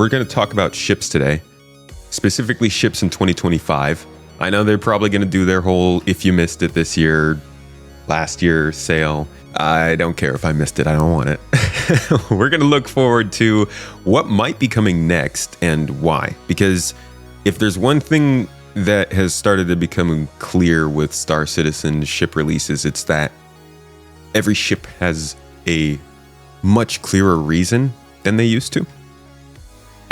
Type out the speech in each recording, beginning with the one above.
we're going to talk about ships today, specifically ships in 2025. I know they're probably going to do their whole if you missed it this year, last year sale. I don't care if I missed it. I don't want it. We're going to look forward to what might be coming next and why. Because if there's one thing that has started to become clear with Star Citizen ship releases, it's that every ship has a much clearer reason than they used to.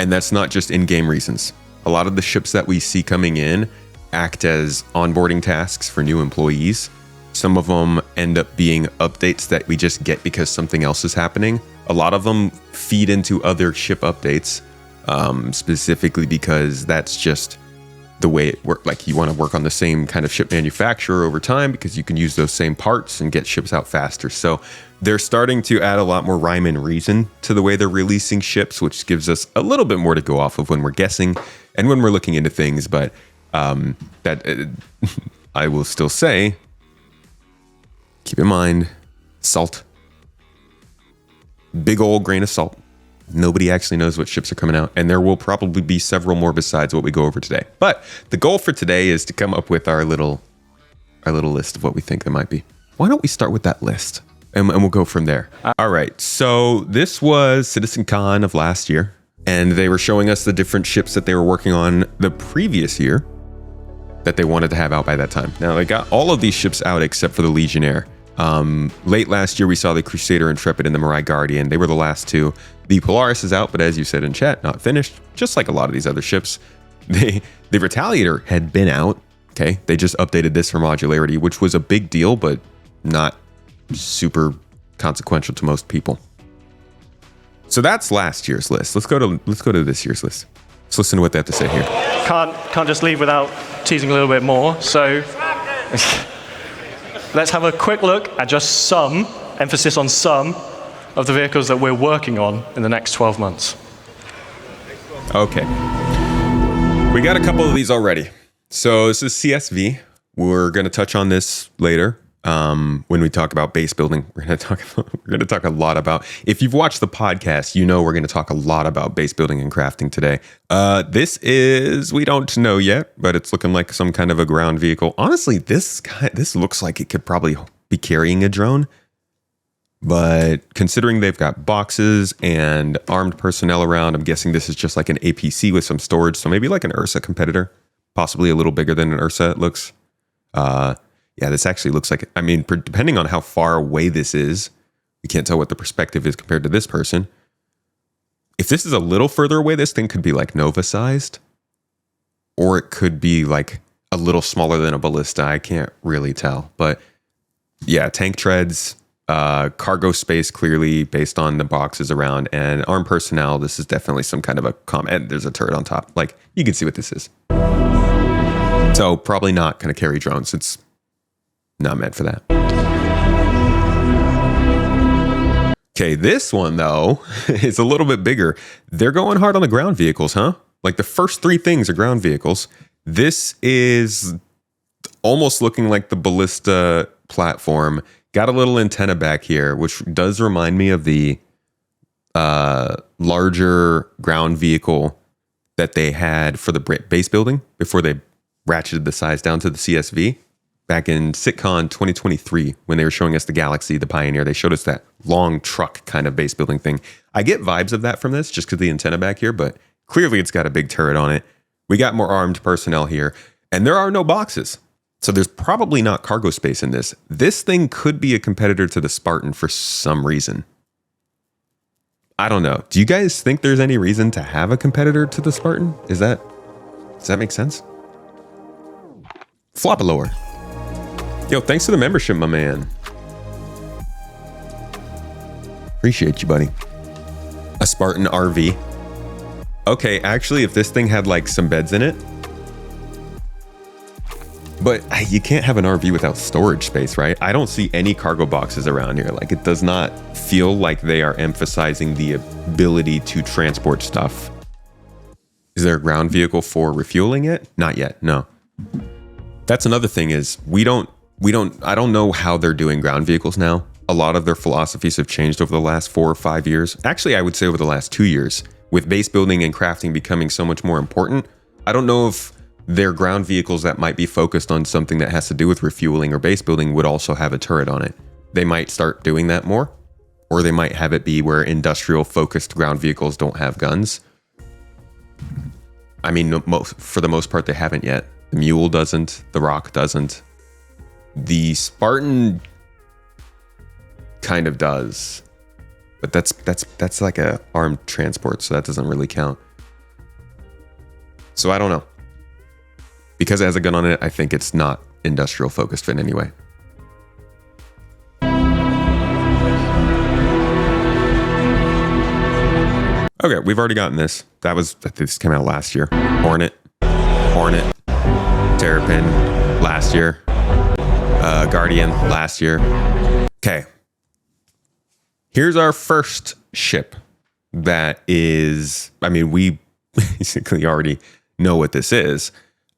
And that's not just in-game reasons. A lot of the ships that we see coming in act as onboarding tasks for new employees. Some of them end up being updates that we just get because something else is happening. A lot of them feed into other ship updates, specifically because that's just the way it works. Like, you want to work on the same kind of ship manufacturer over time because you can use those same parts and get ships out faster. So they're starting to add a lot more rhyme and reason to the way they're releasing ships, which gives us a little bit more to go off of when we're guessing and when we're looking into things. But I will still say, keep in mind, salt. Big old grain of salt. Nobody actually knows what ships are coming out, and there will probably be several more besides what we go over today. But the goal for today is to come up with our little list of what we think there might be. Why don't we start with that list, and we'll go from there. All right, so this was CitizenCon of last year, and they were showing us the different ships that they were working on the previous year that they wanted to have out by that time. Now, they got all of these ships out except for the Legionnaire. Late last year, we saw the Crusader Intrepid and the Mirai Guardian. They were the last two. The Polaris is out, but as you said in chat, not finished, just like a lot of these other ships. The Retaliator had been out, okay? They just updated this for modularity, which was a big deal, but not super consequential to most people. So that's last year's list. Let's go to this year's list. Let's listen to what they have to say here. Can't just leave without teasing a little bit more. So let's have a quick look at just some, emphasis on some, of the vehicles that we're working on in the next 12 months. Okay. We got a couple of these already. So this is CSV. We're going to touch on this later when we talk about base building. We're going to talk a lot about, if you've watched the podcast, you know we're going to talk a lot about base building and crafting today. This is, we don't know yet, but it's looking like some kind of a ground vehicle. Honestly, this looks like it could probably be carrying a drone. But considering they've got boxes and armed personnel around, I'm guessing this is just like an APC with some storage. So maybe like an Ursa competitor, possibly a little bigger than an Ursa, it looks. Yeah, this actually looks like, I mean, depending on how far away this is, we can't tell what the perspective is compared to this person. If this is a little further away, this thing could be like Nova sized, or it could be like a little smaller than a ballista. I can't really tell, but yeah, tank treads, cargo space clearly based on the boxes around, and armed personnel. This is definitely some kind of a and there's a turret on top. Like, you can see what this is. So probably not going to carry drones. It's not meant for that. Okay, this one though is a little bit bigger. They're going hard on the ground vehicles, huh? Like, the first three things are ground vehicles. This is almost looking like the ballista platform. Got a little antenna back here, which does remind me of the larger ground vehicle that they had for the base building before they ratcheted the size down to the CSV. Back in SitCon 2023, when they were showing us the Galaxy, the Pioneer, they showed us that long truck kind of base building thing. I get vibes of that from this just because the antenna back here, but clearly it's got a big turret on it. We got more armed personnel here, and there are no boxes. So there's probably not cargo space in this. This thing could be a competitor to the Spartan for some reason. I don't know. Do you guys think there's any reason to have a competitor to the Spartan? Does that make sense? Flop a lower. Yo, thanks for the membership, my man. Appreciate you, buddy. A Spartan RV. Okay, actually, if this thing had like some beds in it, but you can't have an RV without storage space, right? I don't see any cargo boxes around here. Like, it does not feel like they are emphasizing the ability to transport stuff. Is there a ground vehicle for refueling it? Not yet, no. That's another thing is I don't know how they're doing ground vehicles now. A lot of their philosophies have changed over the last 4 or 5 years. Actually, I would say over the last 2 years. with base building and crafting becoming so much more important, I don't know if their ground vehicles that might be focused on something that has to do with refueling or base building would also have a turret on it. They might start doing that more, or they might have it be where industrial focused ground vehicles don't have guns. I mean, for the most part, they haven't yet. The Mule doesn't, the Rock doesn't. The Spartan kind of does, but that's like a armed transport, so that doesn't really count. So I don't know. Because it has a gun on it, I think it's not industrial focused in any way. Okay, we've already gotten this. This came out last year. Hornet, Terrapin, last year. Guardian, last year. Okay. Here's our first ship that is, I mean, we basically already know what this is.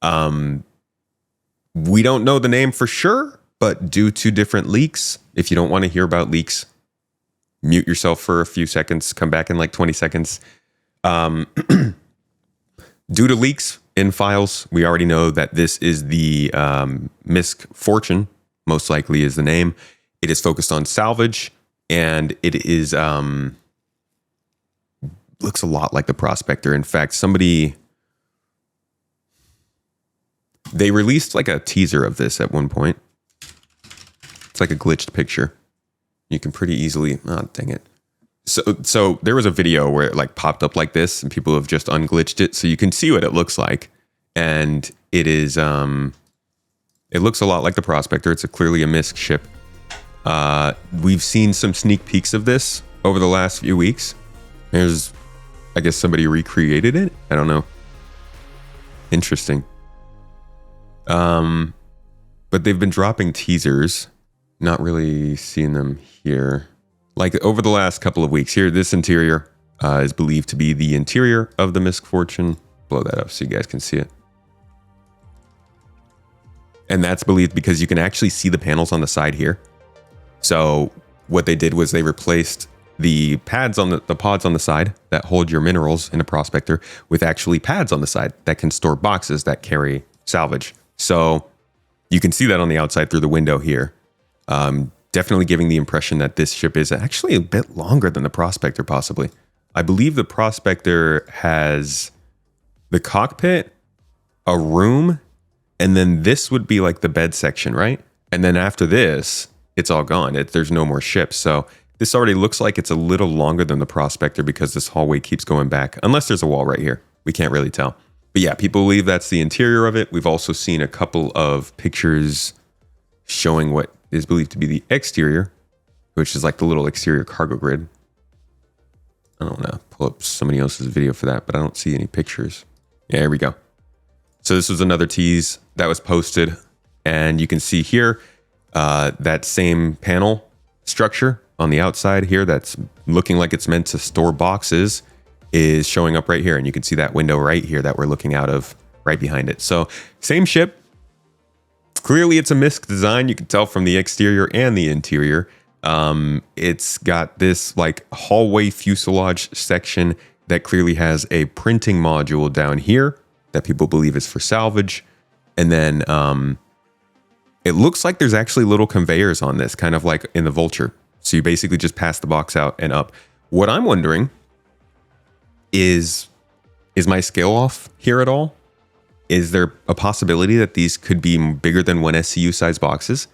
We don't know the name for sure, but due to different leaks, if you don't want to hear about leaks, mute yourself for a few seconds, come back in like 20 seconds. Due to leaks in files, we already know that this is the MISC Fortune, most likely is the name. It is focused on salvage, and it is looks a lot like the Prospector. In fact, they released like a teaser of this at one point. It's like a glitched picture. You can pretty easily, oh, dang it. So there was a video where it like popped up like this and people have just unglitched it. So you can see what it looks like. And it is, it looks a lot like the Prospector. It's clearly a MISC ship. We've seen some sneak peeks of this over the last few weeks. There's, I guess somebody recreated it. I don't know. Interesting. But they've been dropping teasers. Not really seeing them here. Like over the last couple of weeks here, this interior is believed to be the interior of the MISC Fortune. Blow that up so you guys can see it. And that's believed because you can actually see the panels on the side here. So what they did was they replaced the pads on the pods on the side that hold your minerals in a Prospector with actually pads on the side that can store boxes that carry salvage. So you can see that on the outside through the window here. Definitely giving the impression that this ship is actually a bit longer than the Prospector, possibly. I believe the Prospector has the cockpit, a room, and then this would be like the bed section, right? And then after this, it's all gone. There's no more ships. So this already looks like it's a little longer than the Prospector because this hallway keeps going back, unless there's a wall right here. We can't really tell. But yeah, people believe that's the interior of it. We've also seen a couple of pictures showing what is believed to be the exterior, which is like the little exterior cargo grid. I don't know, pull up somebody else's video for that, but I don't see any pictures. Yeah, here we go. So this was another tease that was posted, and you can see here that same panel structure on the outside here that's looking like it's meant to store boxes is showing up right here, and you can see that window right here that we're looking out of right behind it. So same ship. Clearly it's a MISC design. You can tell from the exterior and the interior. It's got this like hallway fuselage section that clearly has a printing module down here that people believe is for salvage. And then it looks like there's actually little conveyors on this, kind of like in the Vulture. So you basically just pass the box out and up. What I'm wondering is my scale off here at all? Is there a possibility that these could be bigger than one SCU size boxes?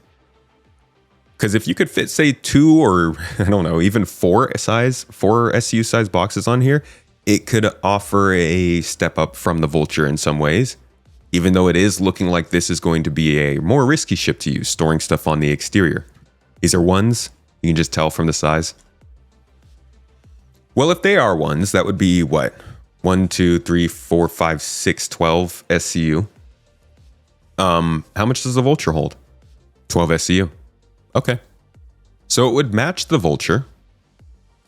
Because if you could fit, say, 2 or I don't know, even 4 SCU size boxes on here, it could offer a step up from the Vulture in some ways, even though it is looking like this is going to be a more risky ship to use, storing stuff on the exterior. These are ones. You can just tell from the size. Well, if they are ones, that would be what? 1, 2, 3, 4, 5, 6, 12 SCU. How much does the Vulture hold? 12 SCU. Okay. So it would match the Vulture,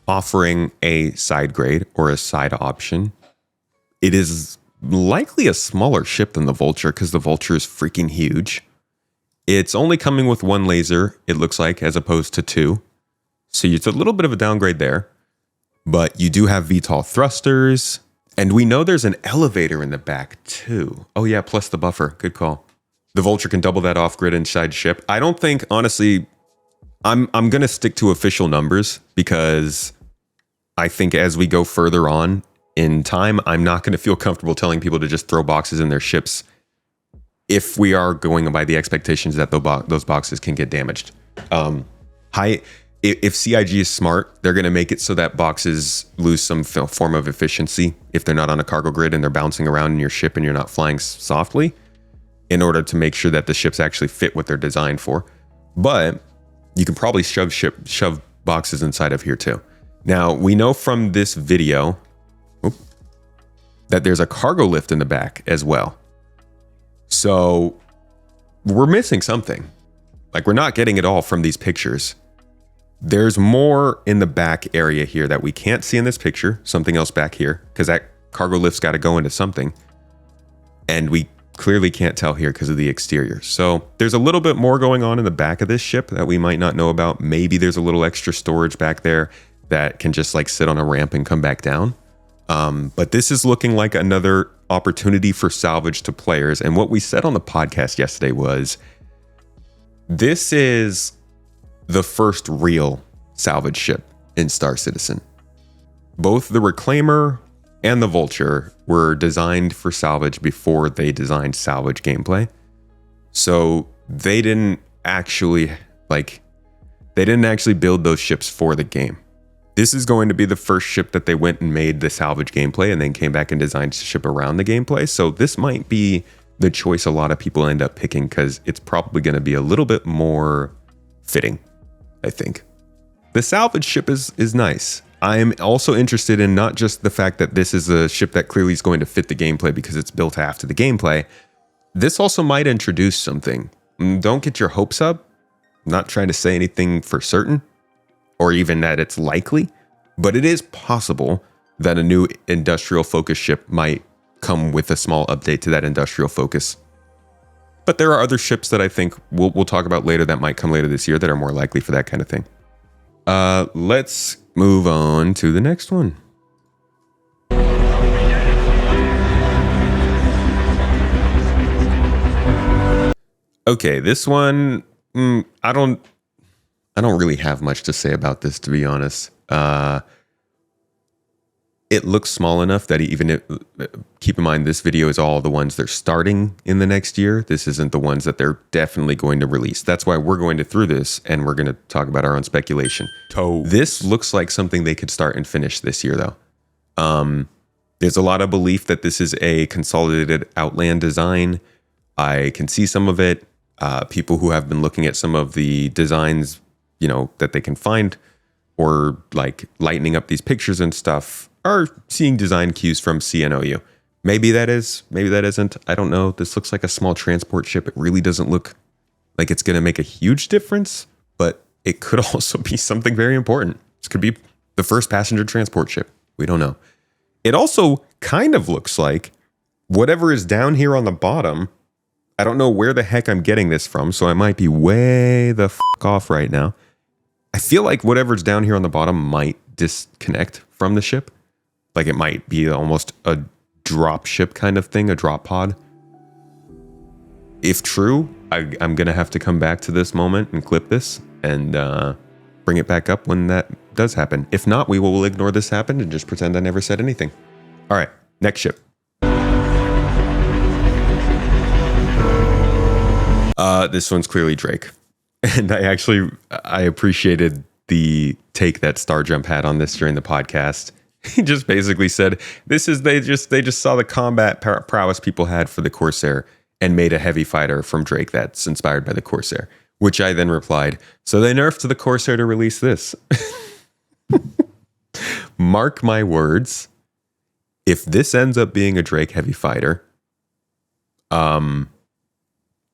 offering a side grade or a side option. It is likely a smaller ship than the Vulture because the Vulture is freaking huge. It's only coming with 1 laser, it looks like, as opposed to 2. So it's a little bit of a downgrade there. But you do have VTOL thrusters, and we know there's an elevator in the back too. Oh yeah, plus the buffer. Good call. The Vulture can double that off-grid inside ship. I don't think, honestly, I'm going to stick to official numbers because I think as we go further on in time, I'm not going to feel comfortable telling people to just throw boxes in their ships if we are going by the expectations that those boxes can get damaged. If CIG is smart, they're going to make it so that boxes lose some form of efficiency if they're not on a cargo grid and they're bouncing around in your ship and you're not flying softly, in order to make sure that the ships actually fit what they're designed for. But you can probably shove boxes inside of here too. Now, we know from this video that there's a cargo lift in the back as well. So we're missing something. Like, we're not getting it all from these pictures. There's more in the back area here that we can't see in this picture. Something else back here, because that cargo lift's got to go into something. And we clearly can't tell here because of the exterior. So there's a little bit more going on in the back of this ship that we might not know about. Maybe there's a little extra storage back there that can just like sit on a ramp and come back down. But this is looking like another opportunity for salvage to players. And what we said on the podcast yesterday was, this is the first real salvage ship in Star Citizen. Both the Reclaimer and the Vulture were designed for salvage before they designed salvage gameplay. So they didn't actually build those ships for the game. This is going to be the first ship that they went and made the salvage gameplay and then came back and designed a ship around the gameplay. So this might be the choice a lot of people end up picking because it's probably going to be a little bit more fitting, I think. The salvage ship is nice. I'm also interested in not just the fact that this is a ship that clearly is going to fit the gameplay because it's built after the gameplay. This also might introduce something. Don't get your hopes up. I'm not trying to say anything for certain, or even that it's likely, but it is possible that a new industrial focus ship might come with a small update to that industrial focus. But there are other ships that I think we'll talk about later that might come later this year that are more likely for that kind of thing. Let's move on to the next one. Okay, this one, I don't really have much to say about this, to be honest. It looks small enough that keep in mind, this video is all the ones they're starting in the next year. This isn't the ones that they're definitely going to release. That's why we're going through this and we're going to talk about our own speculation. This looks like something they could start and finish this year, though. There's a lot of belief that this is a consolidated Outland design. I can see some of it. People who have been looking at some of the designs, that they can find, or like lightening up these pictures and stuff, are seeing design cues from CNOU. Maybe that is, maybe that isn't. I don't know. This looks like a small transport ship. It really doesn't look like it's going to make a huge difference, but it could also be something very important. This could be the first passenger transport ship. We don't know. It also kind of looks like whatever is down here on the bottom. I don't know where the heck I'm getting this from, so I might be way the fuck off right now. I feel like whatever's down here on the bottom might disconnect from the ship. Like it might be almost a drop ship kind of thing, a drop pod. If true, I'm going to have to come back to this moment and clip this and bring it back up when that does happen. If not, we will ignore this happened and just pretend I never said anything. All right, next ship. This one's clearly Drake. And I appreciated the take that Starjump had on this during the podcast. He just basically said, they just saw the combat prowess people had for the Corsair and made a heavy fighter from Drake that's inspired by the Corsair. Which I then replied, so they nerfed the Corsair to release this. Mark my words, if this ends up being a Drake heavy fighter,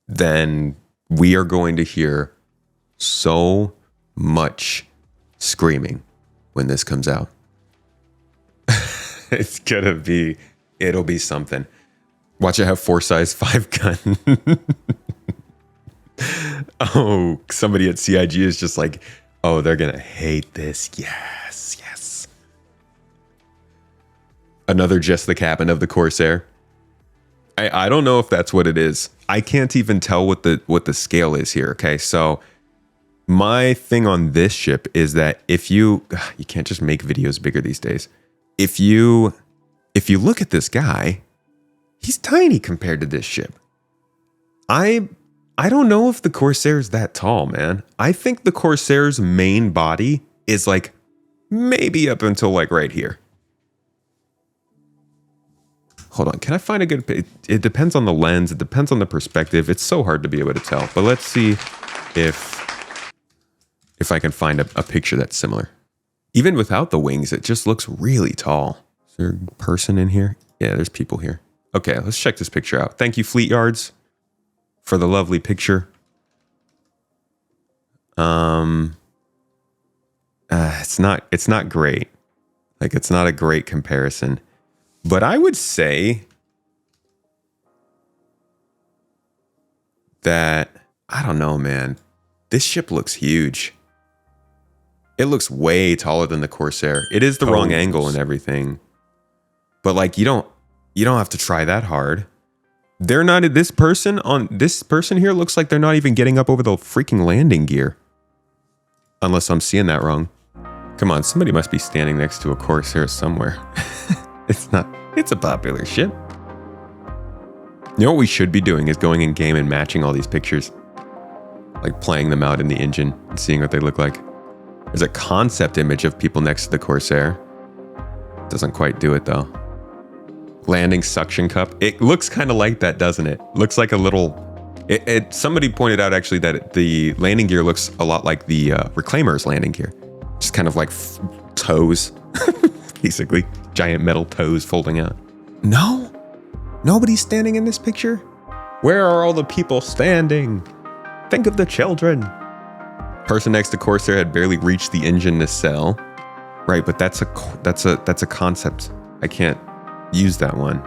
then we are going to hear so much screaming when this comes out. It'll be something. Watch it have 4.5 gun. Oh, somebody at CIG is just like, oh, they're gonna hate this. Yes. Another just the cabin of the Corsair. I don't know if that's what it is. I can't even tell what the scale is here. Okay, so my thing on this ship is that if you can't just make videos bigger these days. If you look at this guy, he's tiny compared to this ship. I don't know if the Corsair is that tall, man. I think the Corsair's main body is like maybe up until like right here. Hold on, can I find a good... It depends on the lens, it depends on the perspective. It's so hard to be able to tell. But let's see if I can find a picture that's similar. Even without the wings, it just looks really tall. Is there a person in here? Yeah, there's people here. Okay, let's check this picture out. Thank you, Fleet Yards, for the lovely picture. It's not great. Like, it's not a great comparison. But I would say that, I don't know, man. This ship looks huge. It looks way taller than the Corsair. It is the wrong angle and everything. But like, you don't have to try that hard. They're not... This person here looks like they're not even getting up over the freaking landing gear. Unless I'm seeing that wrong. Come on, somebody must be standing next to a Corsair somewhere. It's not... It's a popular ship. You know what we should be doing is going in game and matching all these pictures. Like playing them out in the engine and seeing what they look like. There's a concept image of people next to the Corsair. Doesn't quite do it though. Landing suction cup. It looks kind of like that, doesn't it? Looks like a little... Somebody pointed out actually that the landing gear looks a lot like the Reclaimer's landing gear. Just kind of like toes. Basically. Giant metal toes folding out. No? Nobody's standing in this picture? Where are all the people standing? Think of the children. Person next to Corsair had barely reached the engine nacelle. Right, but that's a concept. I can't use that one.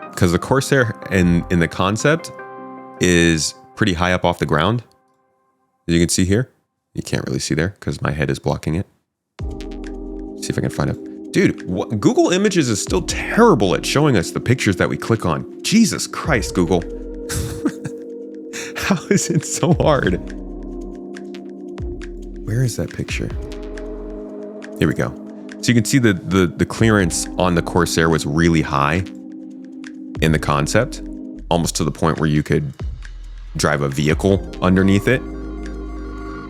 Because the Corsair in the concept is pretty high up off the ground. As you can see here. You can't really see there because my head is blocking it. See if I can find it. Dude, Google Images is still terrible at showing us the pictures that we click on. Jesus Christ, Google. How is it so hard? Where is that picture? Here we go. So you can see the clearance on the Corsair was really high in the concept, almost to the point where you could drive a vehicle underneath it.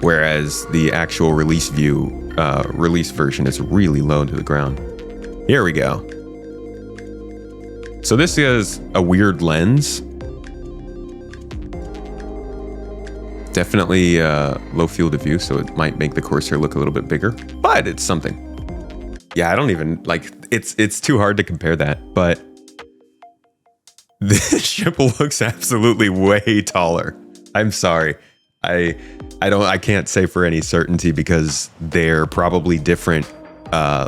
Whereas the actual release version is really low to the ground. Here we go. So this is a weird lens. Definitely low field of view, so it might make the Corsair look a little bit bigger, but it's something. Yeah, I don't even like, it's too hard to compare that, but this ship looks absolutely way taller. I'm sorry. I can't say for any certainty because they're probably different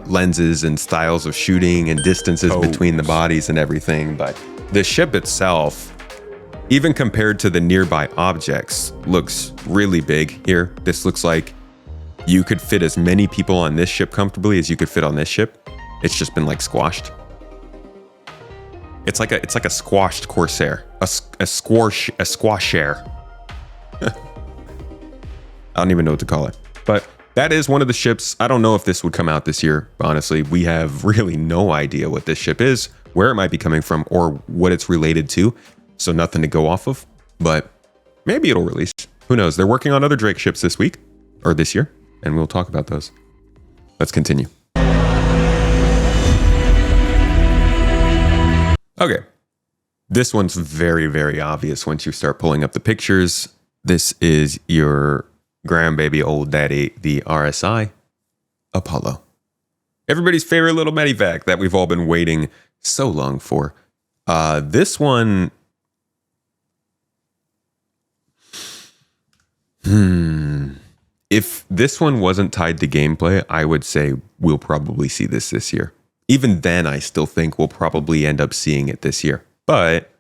lenses and styles of shooting and distances between the bodies and everything. But the ship itself, even compared to the nearby objects, looks really big here. This looks like you could fit as many people on this ship comfortably as you could fit on this ship. It's just been like squashed. It's like a squashed Corsair, a squashair. I don't even know what to call it, but that is one of the ships. I don't know if this would come out this year. Honestly, we have really no idea what this ship is, where it might be coming from, or what it's related to. So nothing to go off of, but maybe it'll release. Who knows? They're working on other Drake ships this week or this year, and we'll talk about those. Let's continue. Okay. This one's very, very obvious once you start pulling up the pictures. This is your grandbaby old daddy, the RSI Apollo. Everybody's favorite little medevac that we've all been waiting so long for. This one... If this one wasn't tied to gameplay, I would say we'll probably see this year. Even then, I still think we'll probably end up seeing it this year. But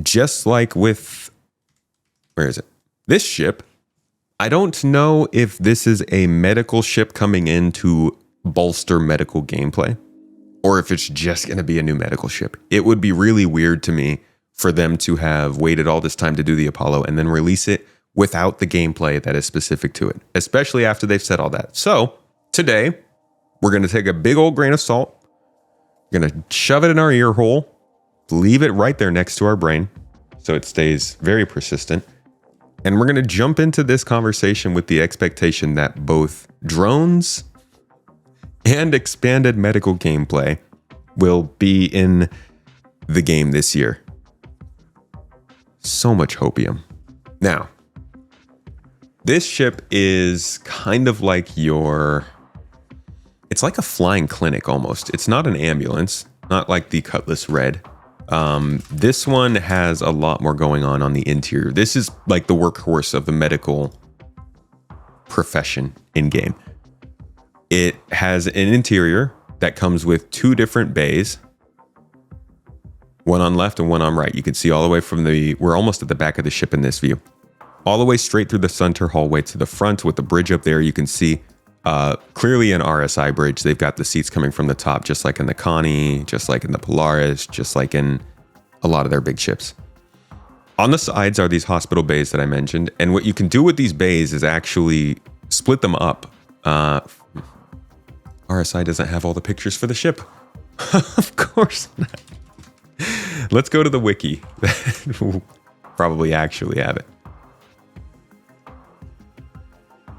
just like with... Where is it? This ship, I don't know if this is a medical ship coming in to bolster medical gameplay, or if it's just going to be a new medical ship. It would be really weird to me for them to have waited all this time to do the Apollo and then release it without the gameplay that is specific to it, especially after they've said all that. So today, we're going to take a big old grain of salt. We're going to shove it in our ear hole, leave it right there next to our brain so it stays very persistent. And we're going to jump into this conversation with the expectation that both drones and expanded medical gameplay will be in the game this year. So much hopium. Now, this ship is kind of like it's like a flying clinic almost. It's not an ambulance, not like the Cutlass Red. This one has a lot more going on the interior. This is like the workhorse of the medical profession in game. It has an interior that comes with 2 different bays, one on left and one on right. You can see all the way from we're almost at the back of the ship in this view, all the way straight through the center hallway to the front with the bridge up there. You can see clearly an RSI bridge. They've got the seats coming from the top, just like in the Connie, just like in the Polaris, just like in a lot of their big ships. On the sides are these hospital bays that I mentioned. And what you can do with these bays is actually split them up. RSI doesn't have all the pictures for the ship. Of course not. Let's go to the wiki. We'll probably actually have it.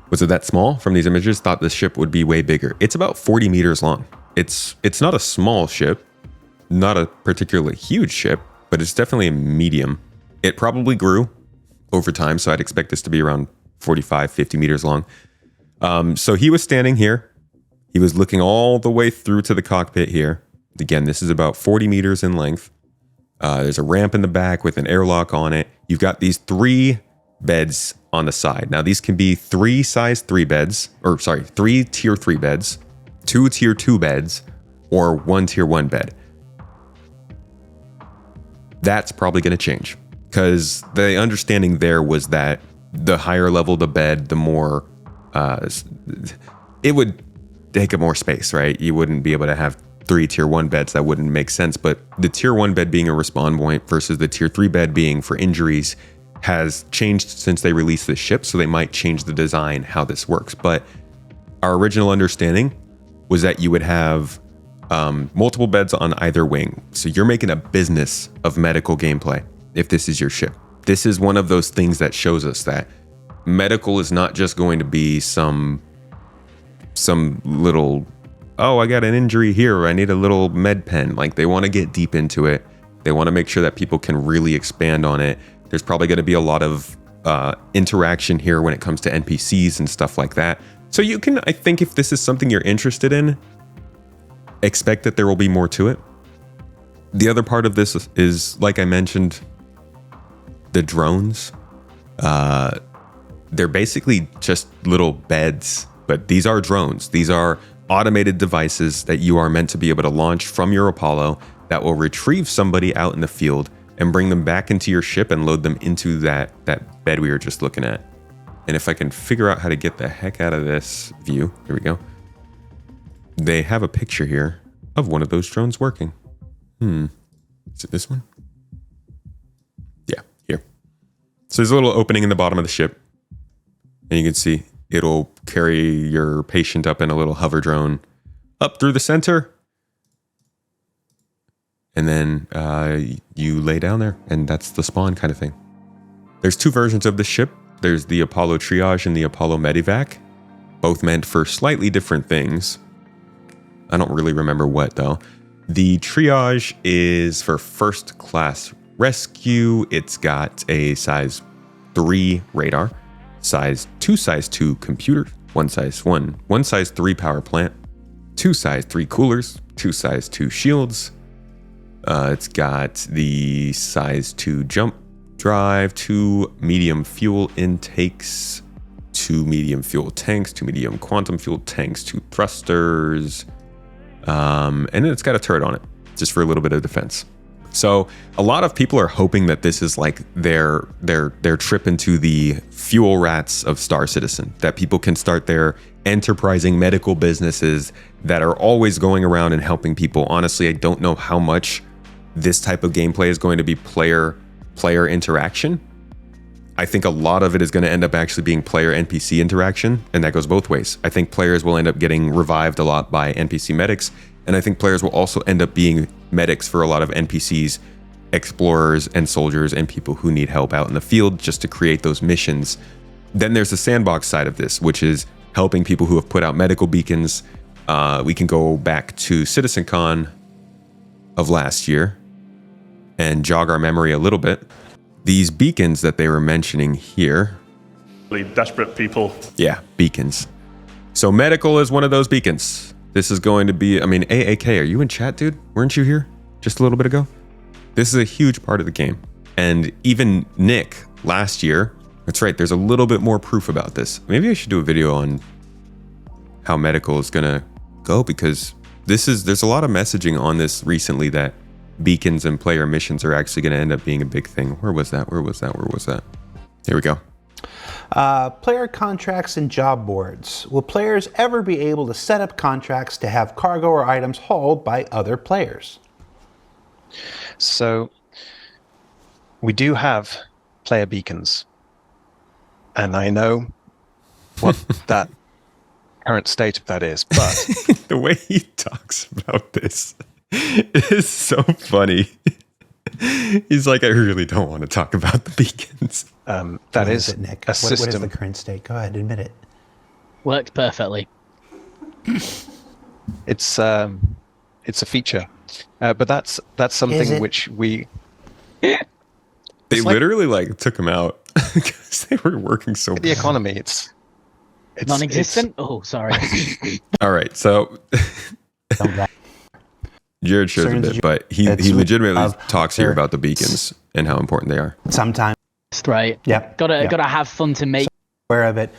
Was it that small from these images? Thought this ship would be way bigger. It's about 40 meters long. It's not a small ship, not a particularly huge ship, but it's definitely a medium. It probably grew over time, so I'd expect this to be around 45, 50 meters long. So he was standing here. He was looking all the way through to the cockpit here. Again, this is about 40 meters in length. There's a ramp in the back with an airlock on it. You've got these 3 beds on the side. Now, these can be 3 size 3 beds, 3 tier 3 beds, 2 tier 2 beds, or 1 tier 1 bed. That's probably going to change because the understanding there was that the higher level the bed, the more it would take up more space, right? You wouldn't be able to have 3 tier 1 beds. That wouldn't make sense. But the tier 1 bed being a respawn point versus the tier 3 bed being for injuries has changed since they released this ship. So they might change the design, how this works. But our original understanding was that you would have multiple beds on either wing. So you're making a business of medical gameplay if this is your ship. This is one of those things that shows us that medical is not just going to be some little, oh, I got an injury here, I need a little med pen. Like, they want to get deep into it. They want to make sure that people can really expand on it. There's probably going to be a lot of interaction here when it comes to NPCs and stuff like that. So you can, I think, if this is something you're interested in, expect that there will be more to it. The other part of this is, like I mentioned, the drones. They're basically just little beds, but these are drones. These are automated devices that you are meant to be able to launch from your Apollo that will retrieve somebody out in the field and bring them back into your ship and load them into that bed we were just looking at. And if I can figure out how to get the heck out of this view, here we go. They have a picture here of one of those drones working. Is it this one? Yeah, here. So there's a little opening in the bottom of the ship. And you can see it'll carry your patient up in a little hover drone up through the center. And then you lay down there, and that's the spawn kind of thing. There's 2 versions of the ship. There's the Apollo Triage and the Apollo Medivac, both meant for slightly different things. I don't really remember what, though. The Triage is for first class rescue. It's got a size 3 radar, size 2 computer, one size 3 power plant, 2 size 3 coolers, 2 size 2 shields. It's got the size 2 jump drive, 2 medium fuel intakes, 2 medium fuel tanks, 2 medium quantum fuel tanks, 2 thrusters, and then it's got a turret on it, just for a little bit of defense. So a lot of people are hoping that this is like their trip into the fuel rats of Star Citizen, that people can start their enterprising medical businesses that are always going around and helping people. Honestly, I don't know how much this type of gameplay is going to be player interaction. I think a lot of it is going to end up actually being player NPC interaction, and that goes both ways. I think players will end up getting revived a lot by NPC medics, and I think players will also end up being medics for a lot of NPCs, explorers and soldiers and people who need help out in the field just to create those missions. Then there's the sandbox side of this, which is helping people who have put out medical beacons. We can go back to CitizenCon of last year and jog our memory a little bit. These beacons that they were mentioning here. Really desperate people. Yeah, beacons. So medical is one of those beacons. This is going to be, I mean, AAK, are you in chat, dude? Weren't you here just a little bit ago? This is a huge part of the game. And even Nick last year, that's right, there's a little bit more proof about this. Maybe I should do a video on how medical is gonna go, because there's a lot of messaging on this recently that beacons and player missions are actually going to end up being a big thing. Where was that? Here we go. Player contracts and job boards. Will players ever be able to set up contracts to have cargo or items hauled by other players? So we do have player beacons, and I know what that current state of that is, but the way he talks about this is so funny. He's like, I really don't want to talk about the beacons. That is it, Nick? a What system. is the current state? Go ahead, admit it. Worked perfectly. It's a feature, but that's something which we. They literally like took him out because they were working so The economy, it's non-existent. Oh, sorry. All right, so Jared shows a bit, but he legitimately talks here about the beacons and how important they are. Sometimes. Right. Yep. Gotta have fun to make. Aware of it.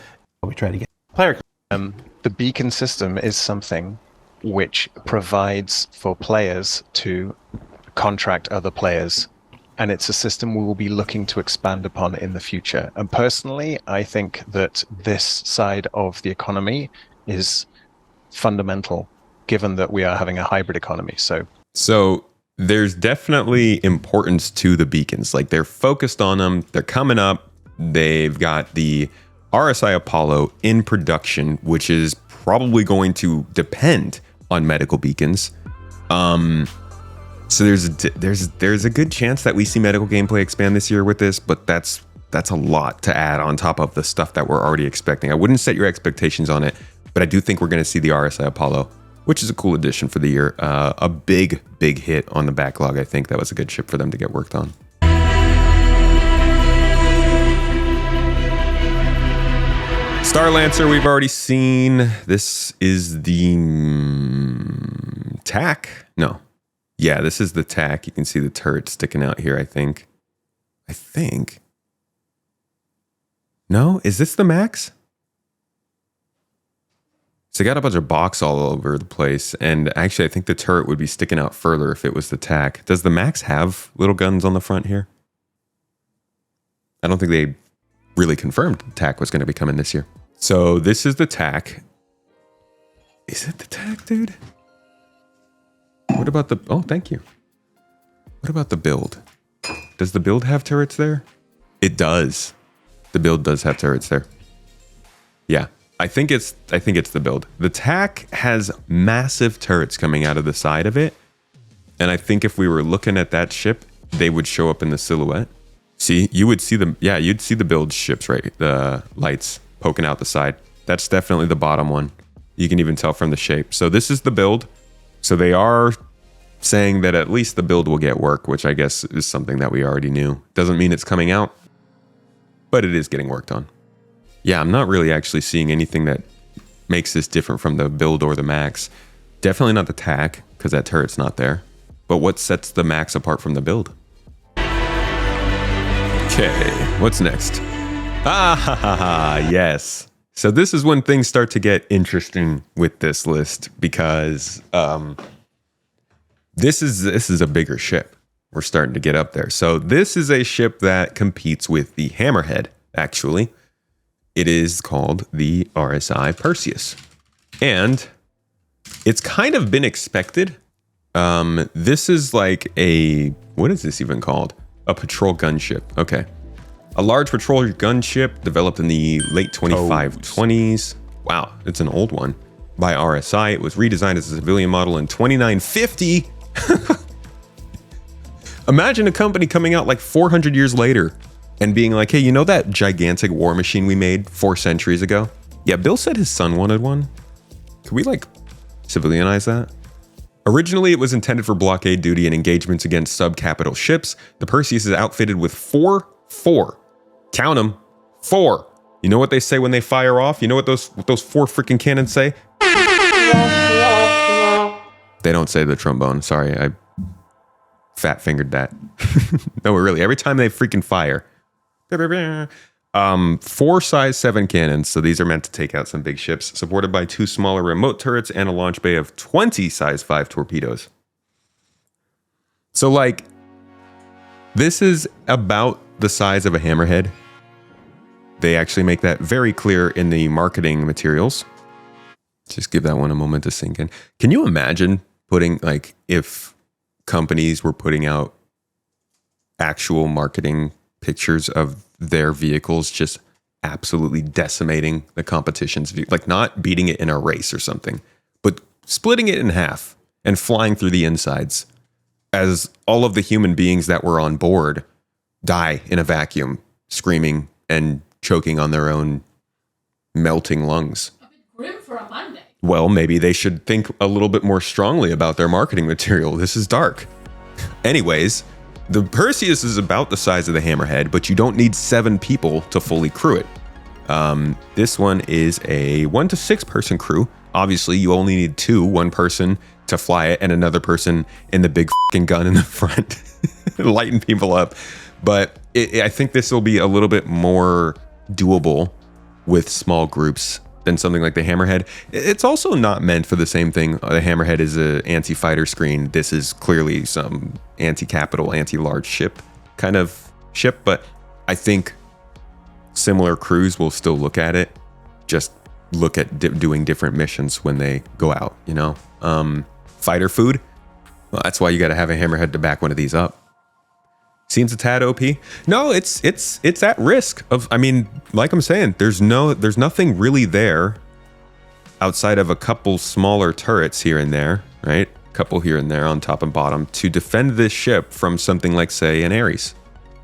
We try to get player. The beacon system is something which provides for players to contract other players, and it's a system we will be looking to expand upon in the future. And personally, I think that this side of the economy is fundamental, given that we are having a hybrid economy. So there's definitely importance to the beacons. Like, they're focused on them. They're coming up. They've got the RSI Apollo in production, which is probably going to depend on medical beacons. So there's a good chance that we see medical gameplay expand this year with this, but that's a lot to add on top of the stuff that we're already expecting. I wouldn't set your expectations on it, but I do think we're going to see the RSI Apollo, which is a cool addition for the year. A big hit on the backlog. I think that was a good ship for them to get worked on. Starlancer, we've already seen. This is the TAC? No. Yeah, this is the TAC. You can see the turret sticking out here, I think. No? Is this the Max? So they got a bunch of box all over the place, and actually I think the turret would be sticking out further if it was the TAC. Does the Max have little guns on the front here? I don't think they really confirmed the TAC was going to be coming this year. So this is the TAC. Is it the TAC, dude? What about the... Oh, thank you. What about the build? Does the build have turrets there? It does. The build does have turrets there. Yeah. I think it's the build. The TAC has massive turrets coming out of the side of it. And I think if we were looking at that ship, they would show up in the silhouette. See, you'd see the build ships, right? The lights poking out the side. That's definitely the bottom one. You can even tell from the shape. So this is the build. So they are saying that at least the build will get work, which I guess is something that we already knew. Doesn't mean it's coming out, but it is getting worked on. Yeah, I'm not really actually seeing anything that makes this different from the build or the Max. Definitely not the TAC, because that turret's not there. But what sets the Max apart from the build? Okay, what's next? Yes. So this is when things start to get interesting with this list, because this is a bigger ship. We're starting to get up there. So this is a ship that competes with the Hammerhead, actually. It is called the RSI Perseus. And it's kind of been expected. This is like a, what is this even called? A patrol gunship. Okay. A large patrol gunship developed in the late 2520s. Wow, it's an old one. By RSI. It was redesigned as a civilian model in 2950. Imagine a company coming out like 400 years later and being like, hey, you know that gigantic war machine we made 4 centuries ago? Yeah, Bill said his son wanted one. Could we like civilianize that? Originally, it was intended for blockade duty and engagements against sub-capital ships. The Perseus is outfitted with four, count them, 4. You know what they say when they fire off? You know what those 4 freaking cannons say? They don't say the trombone. Sorry, I fat fingered that. No, really. Every time they freaking fire. 4 size 7 cannons. So these are meant to take out some big ships, supported by 2 smaller remote turrets and a launch bay of 20 size 5 torpedoes. So like, this is about the size of a hammerhead. They actually make that very clear in the marketing materials. Just give that one a moment to sink in. Can you imagine putting, like, if companies were putting out actual marketing pictures of their vehicles just absolutely decimating the competition's view, like not beating it in a race or something, but splitting it in half and flying through the insides as all of the human beings that were on board die in a vacuum, screaming and choking on their own melting lungs. A bit grim for a Monday. Well, maybe they should think a little bit more strongly about their marketing material. This is dark. Anyways, the Perseus is about the size of the Hammerhead, but you don't need 7 people to fully crew it. This one is a 1 to 6 person crew. Obviously, you only need 2, 1 person to fly it and another person in the big fucking gun in the front, lighting people up. But I think this will be a little bit more doable with small groups than something like the Hammerhead. It's also not meant for the same thing. The Hammerhead is an anti-fighter screen. This is clearly some anti-capital, anti-large ship kind of ship, but I think similar crews will still look at it, just look at doing different missions when they go out, you know? Fighter food, well, that's why you got to have a Hammerhead to back one of these up. Seems a tad OP. No, it's at risk of, I mean, like I'm saying, there's nothing really there outside of a couple smaller turrets here and there, right? A couple here and there on top and bottom to defend this ship from something like, say, an Ares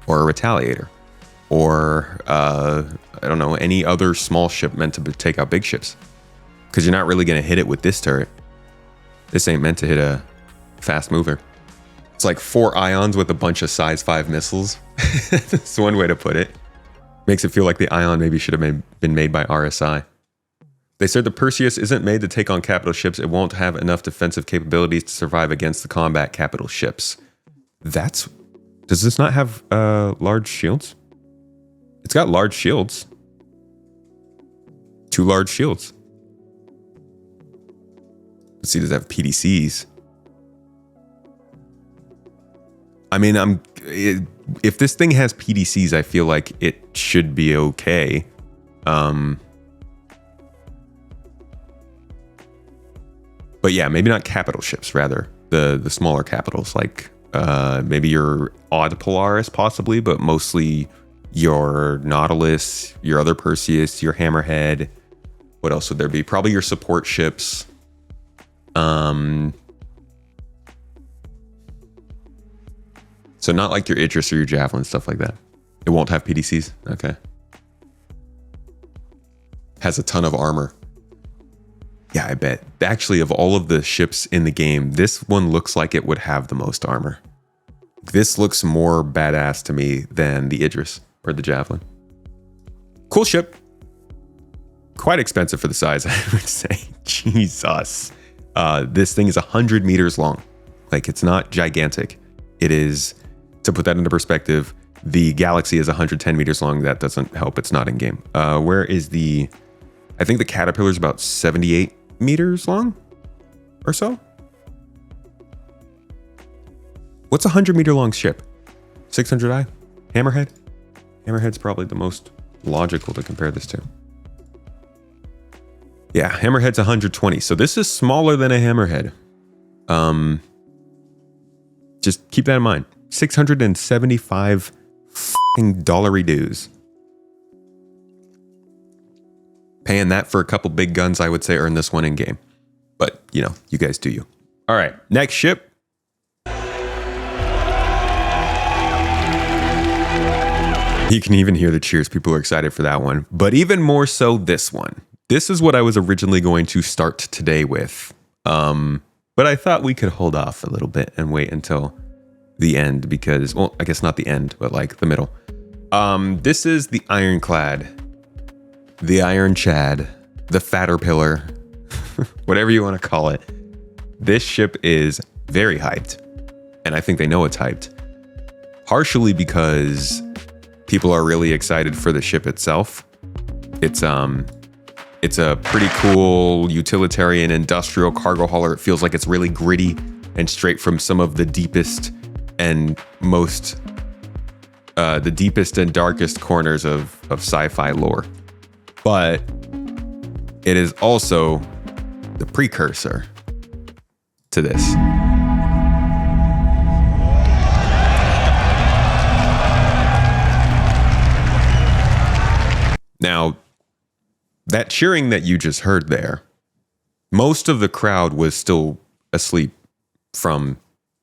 or a Retaliator or, I don't know, any other small ship meant to take out big ships. Because you're not really going to hit it with this turret. This ain't meant to hit a fast mover. It's like 4 ions with a bunch of size 5 missiles. That's one way to put it. Makes it feel like the ion maybe should have been made by RSI. They said the Perseus isn't made to take on capital ships. It won't have enough defensive capabilities to survive against the combat capital ships. Does this not have large shields? It's got large shields. 2 large shields. Let's see, does it have PDCs? I mean, if this thing has PDCs, I feel like it should be okay. But yeah, maybe not capital ships, rather the smaller capitals, like maybe your Odd Polaris possibly, but mostly your Nautilus, your other Perseus, your Hammerhead. What else would there be? Probably your support ships. So not like your Idris or your Javelin, stuff like that. It won't have PDCs? Okay. Has a ton of armor. Yeah, I bet. Actually, of all of the ships in the game, this one looks like it would have the most armor. This looks more badass to me than the Idris or the Javelin. Cool ship. Quite expensive for the size, I would say. Jesus. This thing is 100 meters long. Like, it's not gigantic. It is... To put that into perspective, the Galaxy is 110 meters long. That doesn't help. It's not in game. Where is the... I think the Caterpillar is about 78 meters long or so. What's a 100-meter long ship? 600i? Hammerhead? Hammerhead's probably the most logical to compare this to. Yeah, Hammerhead's 120. So this is smaller than a Hammerhead. Just keep that in mind. 675 f***ing dollary dues. Paying that for a couple big guns, I would say, earn this one in game. But, you know, you guys do you. All right, next ship. You can even hear the cheers. People are excited for that one. But even more so this one. This is what I was originally going to start today with. But I thought we could hold off a little bit and wait until the end because, well, I guess not the end, but like the middle. This is the Ironclad, the Iron Chad, the Fatterpillar, whatever you want to call it. This ship is very hyped, and I think they know it's hyped. Partially because people are really excited for the ship itself. It's a pretty cool utilitarian industrial cargo hauler. It feels like it's really gritty and straight from some of the deepest and most, the deepest and darkest corners of sci-fi lore. But it is also the precursor to this. Now, that cheering that you just heard there, most of the crowd was still asleep from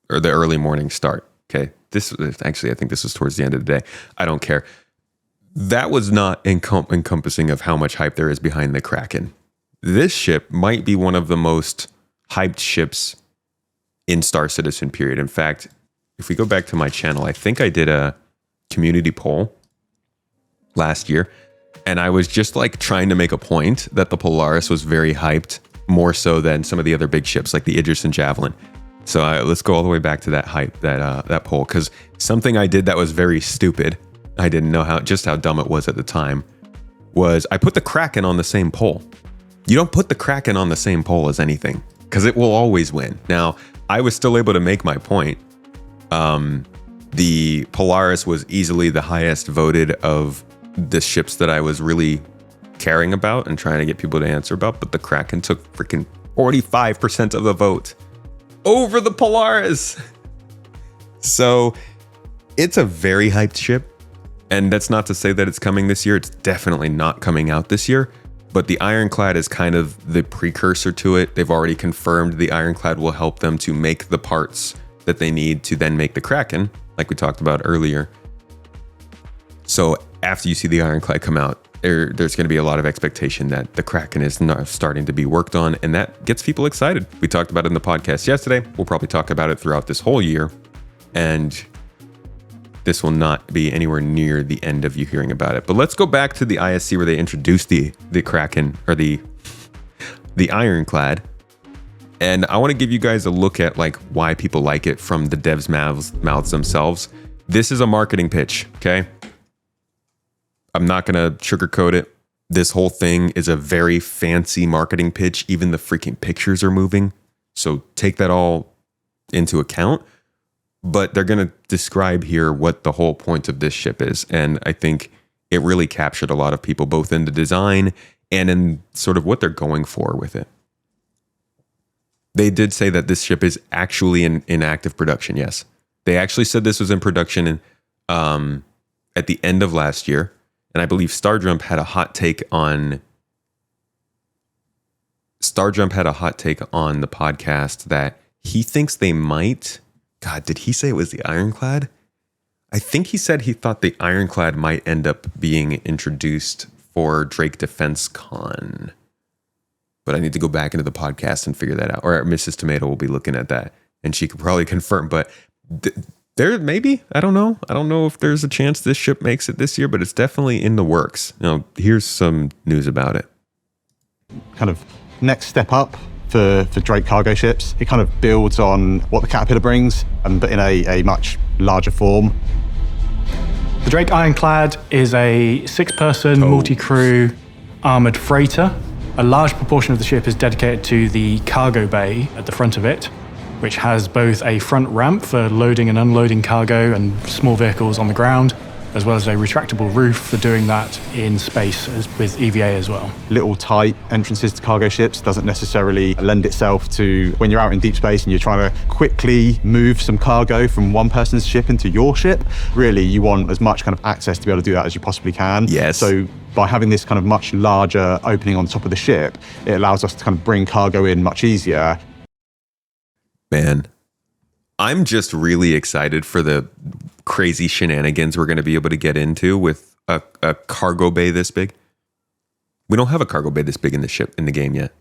the early morning start. Okay. This actually, I think this was towards the end of the day. I don't care. That was not encompassing of how much hype there is behind the Kraken. This ship might be one of the most hyped ships in Star Citizen period. In fact, if we go back to my channel, I think I did a community poll last year. And I was just like trying to make a point that the Polaris was very hyped, more so than some of the other big ships like the Idris and Javelin. So let's go all the way back to that hype, that poll, because something I did that was very stupid, I didn't know how dumb it was at the time, was I put the Kraken on the same poll. You don't put the Kraken on the same poll as anything, because it will always win. Now, I was still able to make my point. The Polaris was easily the highest voted of the ships that I was really caring about and trying to get people to answer about, but the Kraken took freaking 45% of the vote over the Polaris. So it's a very hyped ship, and that's not to say that it's coming this year. It's definitely not coming out this year, but the Ironclad is kind of the precursor to it. They've already confirmed the Ironclad will help them to make the parts that they need to then make the Kraken, like we talked about earlier. So after you see the Ironclad come out, there's going to be a lot of expectation that the Kraken is starting to be worked on, and that gets people excited. We talked about it in the podcast yesterday. We'll probably talk about it throughout this whole year, and this will not be anywhere near the end of you hearing about it. But let's go back to the ISC where they introduced the Kraken, or the Ironclad, and I want to give you guys a look at like why people like it from the devs' mouths themselves. This is a marketing pitch, okay? I'm not going to sugarcoat it. This whole thing is a very fancy marketing pitch. Even the freaking pictures are moving. So take that all into account. But they're going to describe here what the whole point of this ship is. And I think it really captured a lot of people, both in the design and in sort of what they're going for with it. They did say that this ship is actually in active production. Yes. They actually said this was in production at the end of last year. And I believe Stardrump had a hot take on the podcast that he thinks they might. God, did he say it was the Ironclad? I think he said he thought the Ironclad might end up being introduced for Drake Defense Con. But I need to go back into the podcast and figure that out. Or Mrs. Tomato will be looking at that and she could probably confirm. But there, maybe, I don't know. I don't know if there's a chance this ship makes it this year, but it's definitely in the works. Now, here's some news about it. Kind of next step up for Drake cargo ships. It kind of builds on what the Caterpillar brings, but in a much larger form. The Drake Ironclad is a 6-person multi-crew armored freighter. A large proportion of the ship is dedicated to the cargo bay at the front of it. which has both a front ramp for loading and unloading cargo and small vehicles on the ground, as well as a retractable roof for doing that in space with EVA as well. Little tight entrances to cargo ships doesn't necessarily lend itself to when you're out in deep space and you're trying to quickly move some cargo from one person's ship into your ship. Really, you want as much kind of access to be able to do that as you possibly can. Yes. So by having this kind of much larger opening on top of the ship, it allows us to kind of bring cargo in much easier. Man, I'm just really excited for the crazy shenanigans we're going to be able to get into with a cargo bay this big. We don't have a cargo bay this big in the game yet.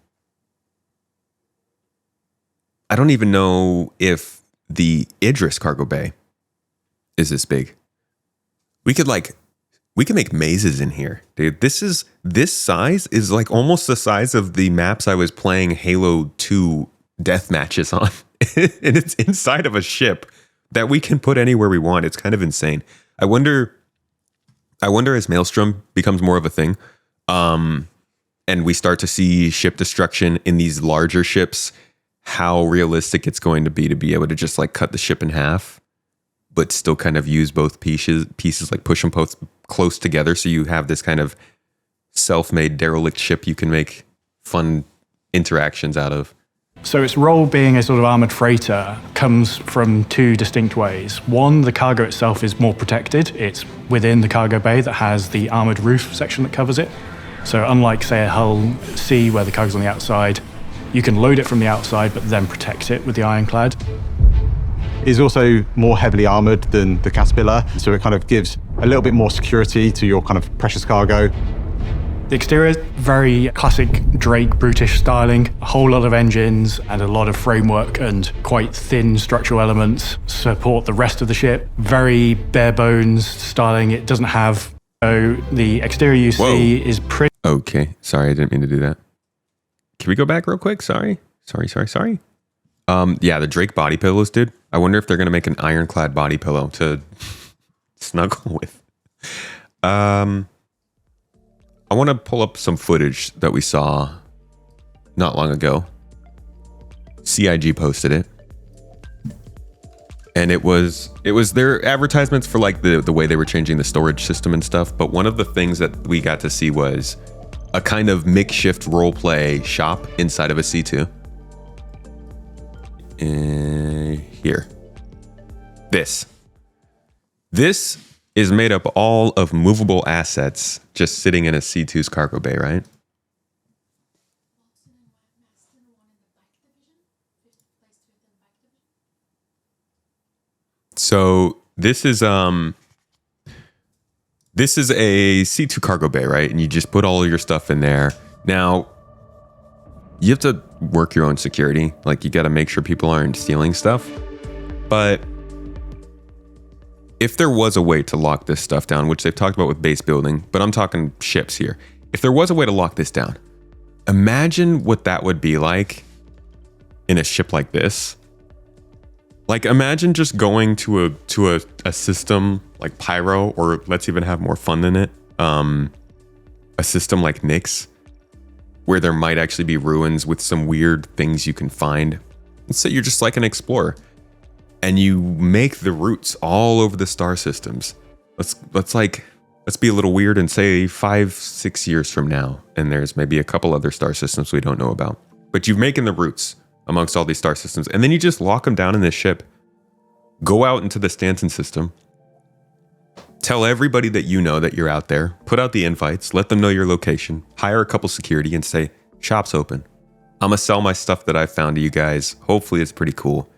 I don't even know if the Idris cargo bay is this big. We could make mazes in here, dude. This size is like almost the size of the maps I was playing Halo 2 death matches on. And it's inside of a ship that we can put anywhere we want. It's kind of insane. I wonder as Maelstrom becomes more of a thing, and we start to see ship destruction in these larger ships, how realistic it's going to be able to just like cut the ship in half, but still kind of use both pieces like push them both close together, so you have this kind of self-made derelict ship you can make fun interactions out of. So its role being a sort of armored freighter comes from two distinct ways. One, the cargo itself is more protected. It's within the cargo bay that has the armored roof section that covers it. So unlike, say, a Hull C where the cargo's on the outside, you can load it from the outside but then protect it with the Ironclad. Is also more heavily armored than the Caterpillar, so it kind of gives a little bit more security to your kind of precious cargo. The exterior, very classic Drake brutish styling, a whole lot of engines and a lot of framework and quite thin structural elements support the rest of the ship. Very bare bones styling. It doesn't have, so the exterior you see is pretty. Okay, sorry, I didn't mean to do that. Can we go back real quick? Sorry. Yeah, the Drake body pillows, dude. I wonder if they're gonna make an Ironclad body pillow to snuggle with. I want to pull up some footage that we saw not long ago. CIG posted it. And it was their advertisements for like the way they were changing the storage system and stuff. But one of the things that we got to see was a kind of makeshift roleplay shop inside of a C2. Here. This is made up all of movable assets just sitting in a C2's cargo bay, right? So this is a C2 cargo bay, right? And you just put all of your stuff in there. Now, you have to work your own security. Like, you got to make sure people aren't stealing stuff. But if there was a way to lock this stuff down, which they've talked about with base building, but I'm talking ships here. If there was a way to lock this down, imagine what that would be like in a ship like this. Like, imagine just going to a system like Pyro, or let's even have more fun than it, a system like Nyx, where there might actually be ruins with some weird things you can find. Let's say you're just like an explorer, and you make the routes all over the star systems. Let's be a little weird and say 5-6 years from now, and there's maybe a couple other star systems we don't know about. But you've making the routes amongst all these star systems, and then you just lock them down in this ship, go out into the Stanton system, tell everybody that you know that you're out there, put out the invites, let them know your location, hire a couple security and say, shop's open. I'm gonna sell my stuff that I found to you guys. Hopefully it's pretty cool.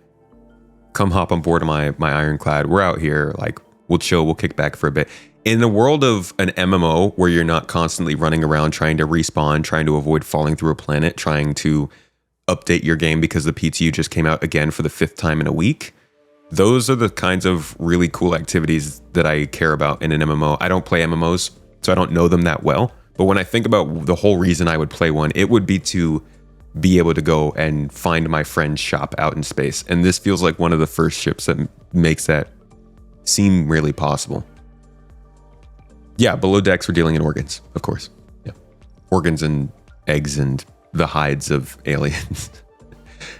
Come hop on board of my Ironclad. We're out here, like, we'll chill, we'll kick back for a bit. In the world of an MMO where you're not constantly running around trying to respawn, trying to avoid falling through a planet, trying to update your game because the PTU just came out again for the 5th time in a week, those are the kinds of really cool activities that I care about in an MMO. I don't play MMOs, so I don't know them that well. But when I think about the whole reason I would play one, it would be to be able to go and find my friend's shop out in space. And this feels like one of the first ships that makes that seem really possible. Yeah, below decks we're dealing in organs, of course. Yeah, organs and eggs and the hides of aliens.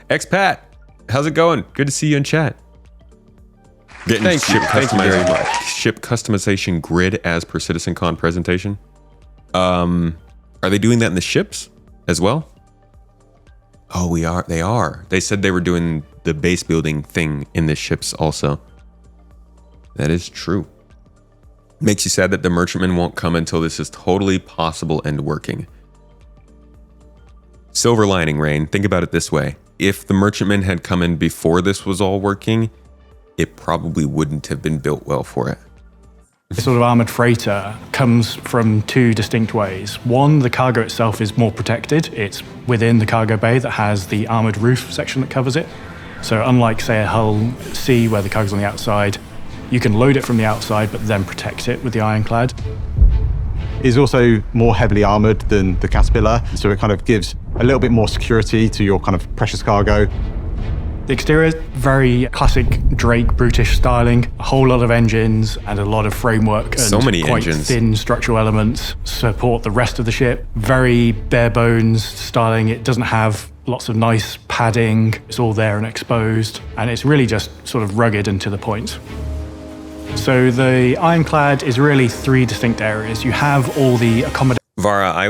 Expat, How's it going? Good to see you in chat. Thank you very much. Ship customization grid as per CitizenCon presentation. Are they doing that in the ships as well? Oh, they are. They said they were doing the base building thing in the ships also. That is true. Makes you sad that the merchantman won't come until this is totally possible and working. Silver lining, Rain. Think about it this way. If the merchantman had come in before this was all working, it probably wouldn't have been built well for it. This sort of armored freighter comes from two distinct ways. One, the cargo itself is more protected. It's within the cargo bay that has the armored roof section that covers it. So unlike, say, a Hull C where the cargo's on the outside, you can load it from the outside but then protect it with the Ironclad. It is also more heavily armored than the Caterpillar, so it kind of gives a little bit more security to your kind of precious cargo. The exterior is very classic Drake brutish styling, a whole lot of engines and a lot of framework and so many quite engines. Thin structural elements support the rest of the ship. Very bare bones styling. It doesn't have lots of nice padding. It's all there and exposed, and it's really just sort of rugged and to the point. So the Ironclad is really three distinct areas. You have all the accommodation. Vara, I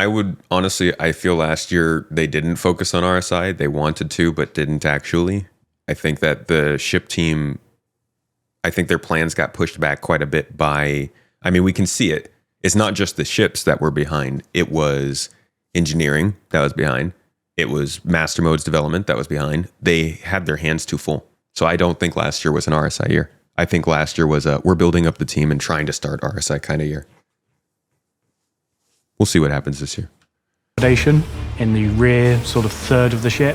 would honestly, I feel last year they didn't focus on RSI. They wanted to, but didn't actually. I think that the ship team, I think their plans got pushed back quite a bit by, I mean, we can see it. It's not just the ships that were behind. It was engineering that was behind. It was master modes development that was behind. They had their hands too full. So I don't think last year was an RSI year. I think last year was we're building up the team and trying to start RSI kind of year. We'll see what happens this year. In the rear sort of third of the ship.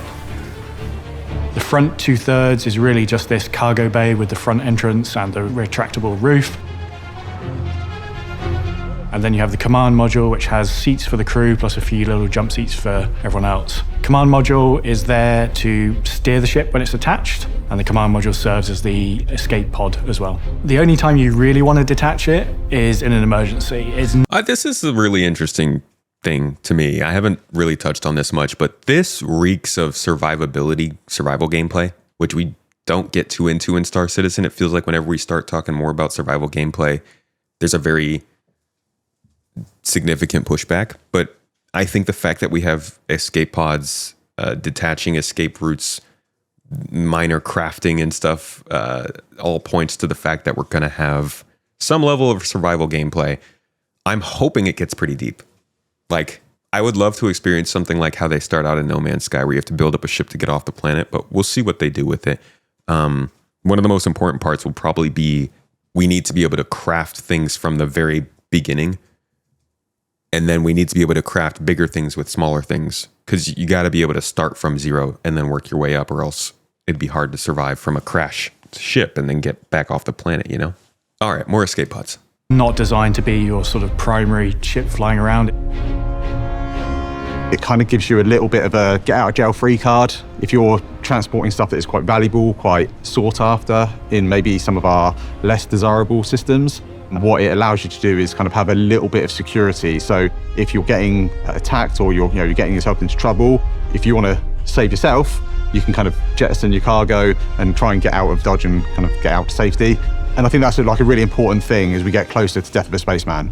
The front 2/3 is really just this cargo bay with the front entrance and the retractable roof. And then you have the command module, which has seats for the crew, plus a few little jump seats for everyone else. Command module is there to steer the ship when it's attached, and the command module serves as the escape pod as well. The only time you really want to detach it is in an emergency. This is a really interesting thing to me. I haven't really touched on this much, but this reeks of survival gameplay, which we don't get too into in Star Citizen. It feels like whenever we start talking more about survival gameplay, there's a very significant pushback. But I think the fact that we have escape pods, detaching escape routes, minor crafting and stuff, all points to the fact that we're going to have some level of survival gameplay. I'm hoping it gets pretty deep. Like, I would love to experience something like how they start out in No Man's Sky, where you have to build up a ship to get off the planet, but we'll see what they do with it. One of the most important parts will probably be we need to be able to craft things from the very beginning. And then we need to be able to craft bigger things with smaller things, because you got to be able to start from zero and then work your way up, or else it'd be hard to survive from a crash ship and then get back off the planet, you know? All right, more escape pods. Not designed to be your sort of primary ship flying around. It kind of gives you a little bit of a get out of jail free card if you're transporting stuff that is quite valuable, quite sought after in maybe some of our less desirable systems. What it allows you to do is kind of have a little bit of security. So if you're getting attacked or you're getting yourself into trouble, if you want to save yourself, you can kind of jettison your cargo and try and get out of Dodge and kind of get out to safety. And I think that's like a really important thing as we get closer to Death of a Spaceman.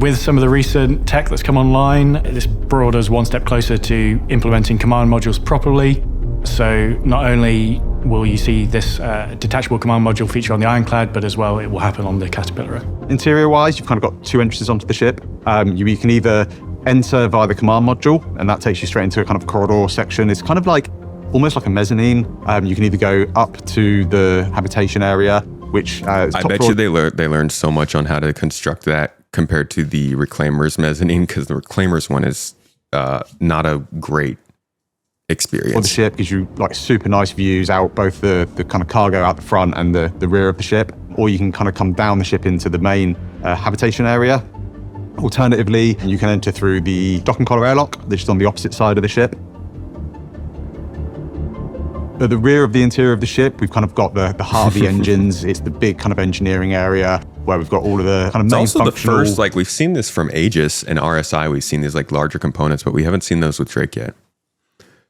With some of the recent tech that's come online, this brought us one step closer to implementing command modules properly. So not only will you see this detachable command module feature on the Ironclad, but as well it will happen on the Caterpillar. Interior-wise, you've kind of got two entrances onto the ship. You can either enter via the command module, and that takes you straight into a kind of corridor section. It's kind of like almost like a mezzanine. You can either go up to the habitation area, which I bet you they learned so much on how to construct that compared to the Reclaimers mezzanine, because the Reclaimers one is not a great experience. Or the ship gives you like super nice views out both the kind of cargo out the front and the rear of the ship, or you can kind of come down the ship into the main habitation area. Alternatively, you can enter through the dock and collar airlock, which is on the opposite side of the ship. At the rear of the interior of the ship, we've kind of got the heart of the engines. It's the big kind of engineering area where we've got all of the kind of main functional... It's also the first, like we've seen this from Aegis and RSI, we've seen these like larger components, but we haven't seen those with Drake yet.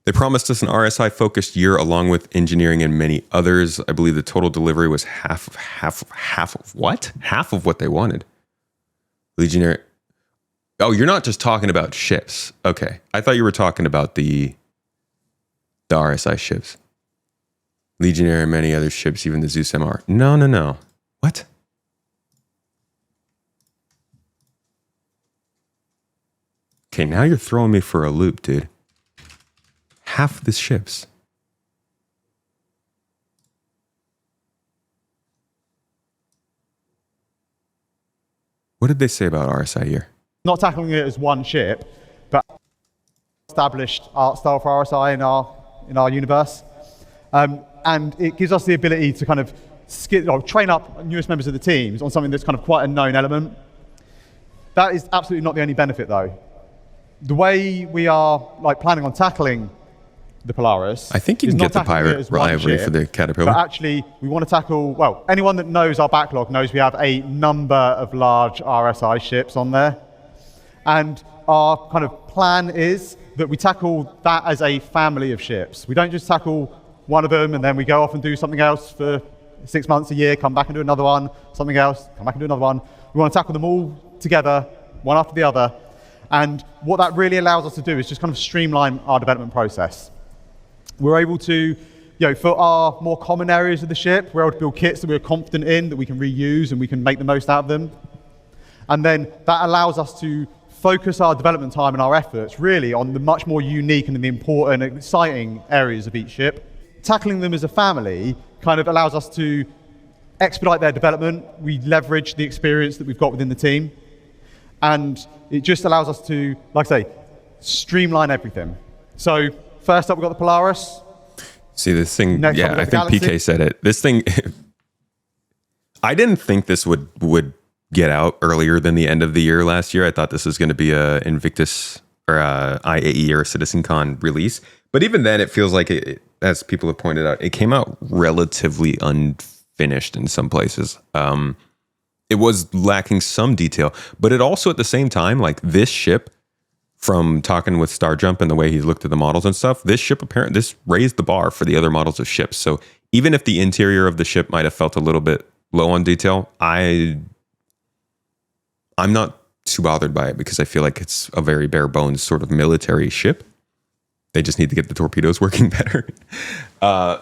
They promised us an RSI-focused year along with engineering and many others. I believe the total delivery was half of what? Half of what they wanted. Legionnaire. Oh, you're not just talking about ships. Okay. I thought you were talking about the RSI ships. Legionnaire and many other ships, even the Zeus MR. No. What? Okay, now you're throwing me for a loop, dude. Half the ships. What did they say about RSI here? Not tackling it as one ship, but established art style for RSI in our universe. And it gives us the ability to kind of train up newest members of the teams on something that's kind of quite a known element. That is absolutely not the only benefit, though. The way we are planning on tackling the Polaris, I think you can get the pirate rivalry for the Caterpillar. But actually, we want to tackle, well, anyone that knows our backlog knows we have a number of large RSI ships on there. And our kind of plan is that we tackle that as a family of ships. We don't just tackle one of them and then we go off and do something else for 6 months, a year, come back and do another one, something else, come back and do another one. We want to tackle them all together, one after the other. And what that really allows us to do is just kind of streamline our development process. We're able to, for our more common areas of the ship, we're able to build kits that we're confident in, that we can reuse and we can make the most out of them. And then that allows us to focus our development time and our efforts really on the much more unique and the important and exciting areas of each ship. Tackling them as a family kind of allows us to expedite their development. We leverage the experience that we've got within the team. And it just allows us to, like I say, streamline everything. So first up, we've got the Polaris. See, this thing, Next yeah, I think PK said it. This thing, I didn't think this would get out earlier than the end of the year last year. I thought this was going to be a Invictus or a IAE or a CitizenCon release. But even then, it feels like, as people have pointed out, it came out relatively unfinished in some places. It was lacking some detail, but it also at the same time, like this ship, from talking with Starjump and the way he looked at the models and stuff, this raised the bar for the other models of ships. So even if the interior of the ship might have felt a little bit low on detail, I'm not too bothered by it because I feel like it's a very bare bones sort of military ship. They just need to get the torpedoes working better.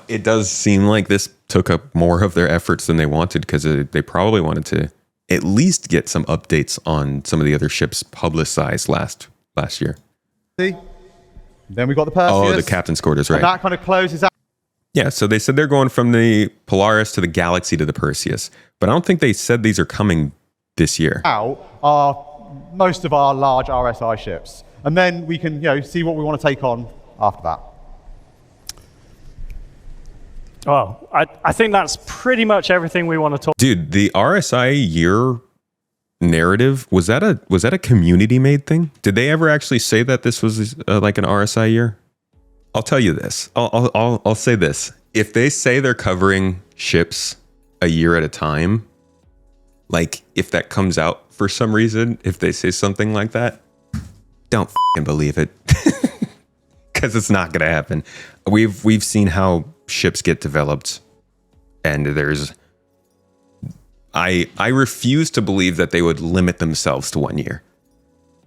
It does seem like this took up more of their efforts than they wanted because they probably wanted to at least get some updates on some of the other ships publicized last year. See? Then we got the Perseus. Oh, the captain's quarters, right? And that kind of closes out. Yeah, so they said they're going from the Polaris to the Galaxy to the Perseus, but I don't think they said these are coming this year. Out are most of our large RSI ships, and then we can see what we want to take on after that. Well, I think that's pretty much everything we want to talk. Dude, the RSI year narrative, was that a community made thing? Did they ever actually say that this was like an RSI year? I'll tell you this. I'll say this. If they say they're covering ships a year at a time, like if that comes out for some reason, if they say something like that, don't f***ing believe it. Because it's not going to happen. We've seen how ships get developed, and I refuse to believe that they would limit themselves to 1 year.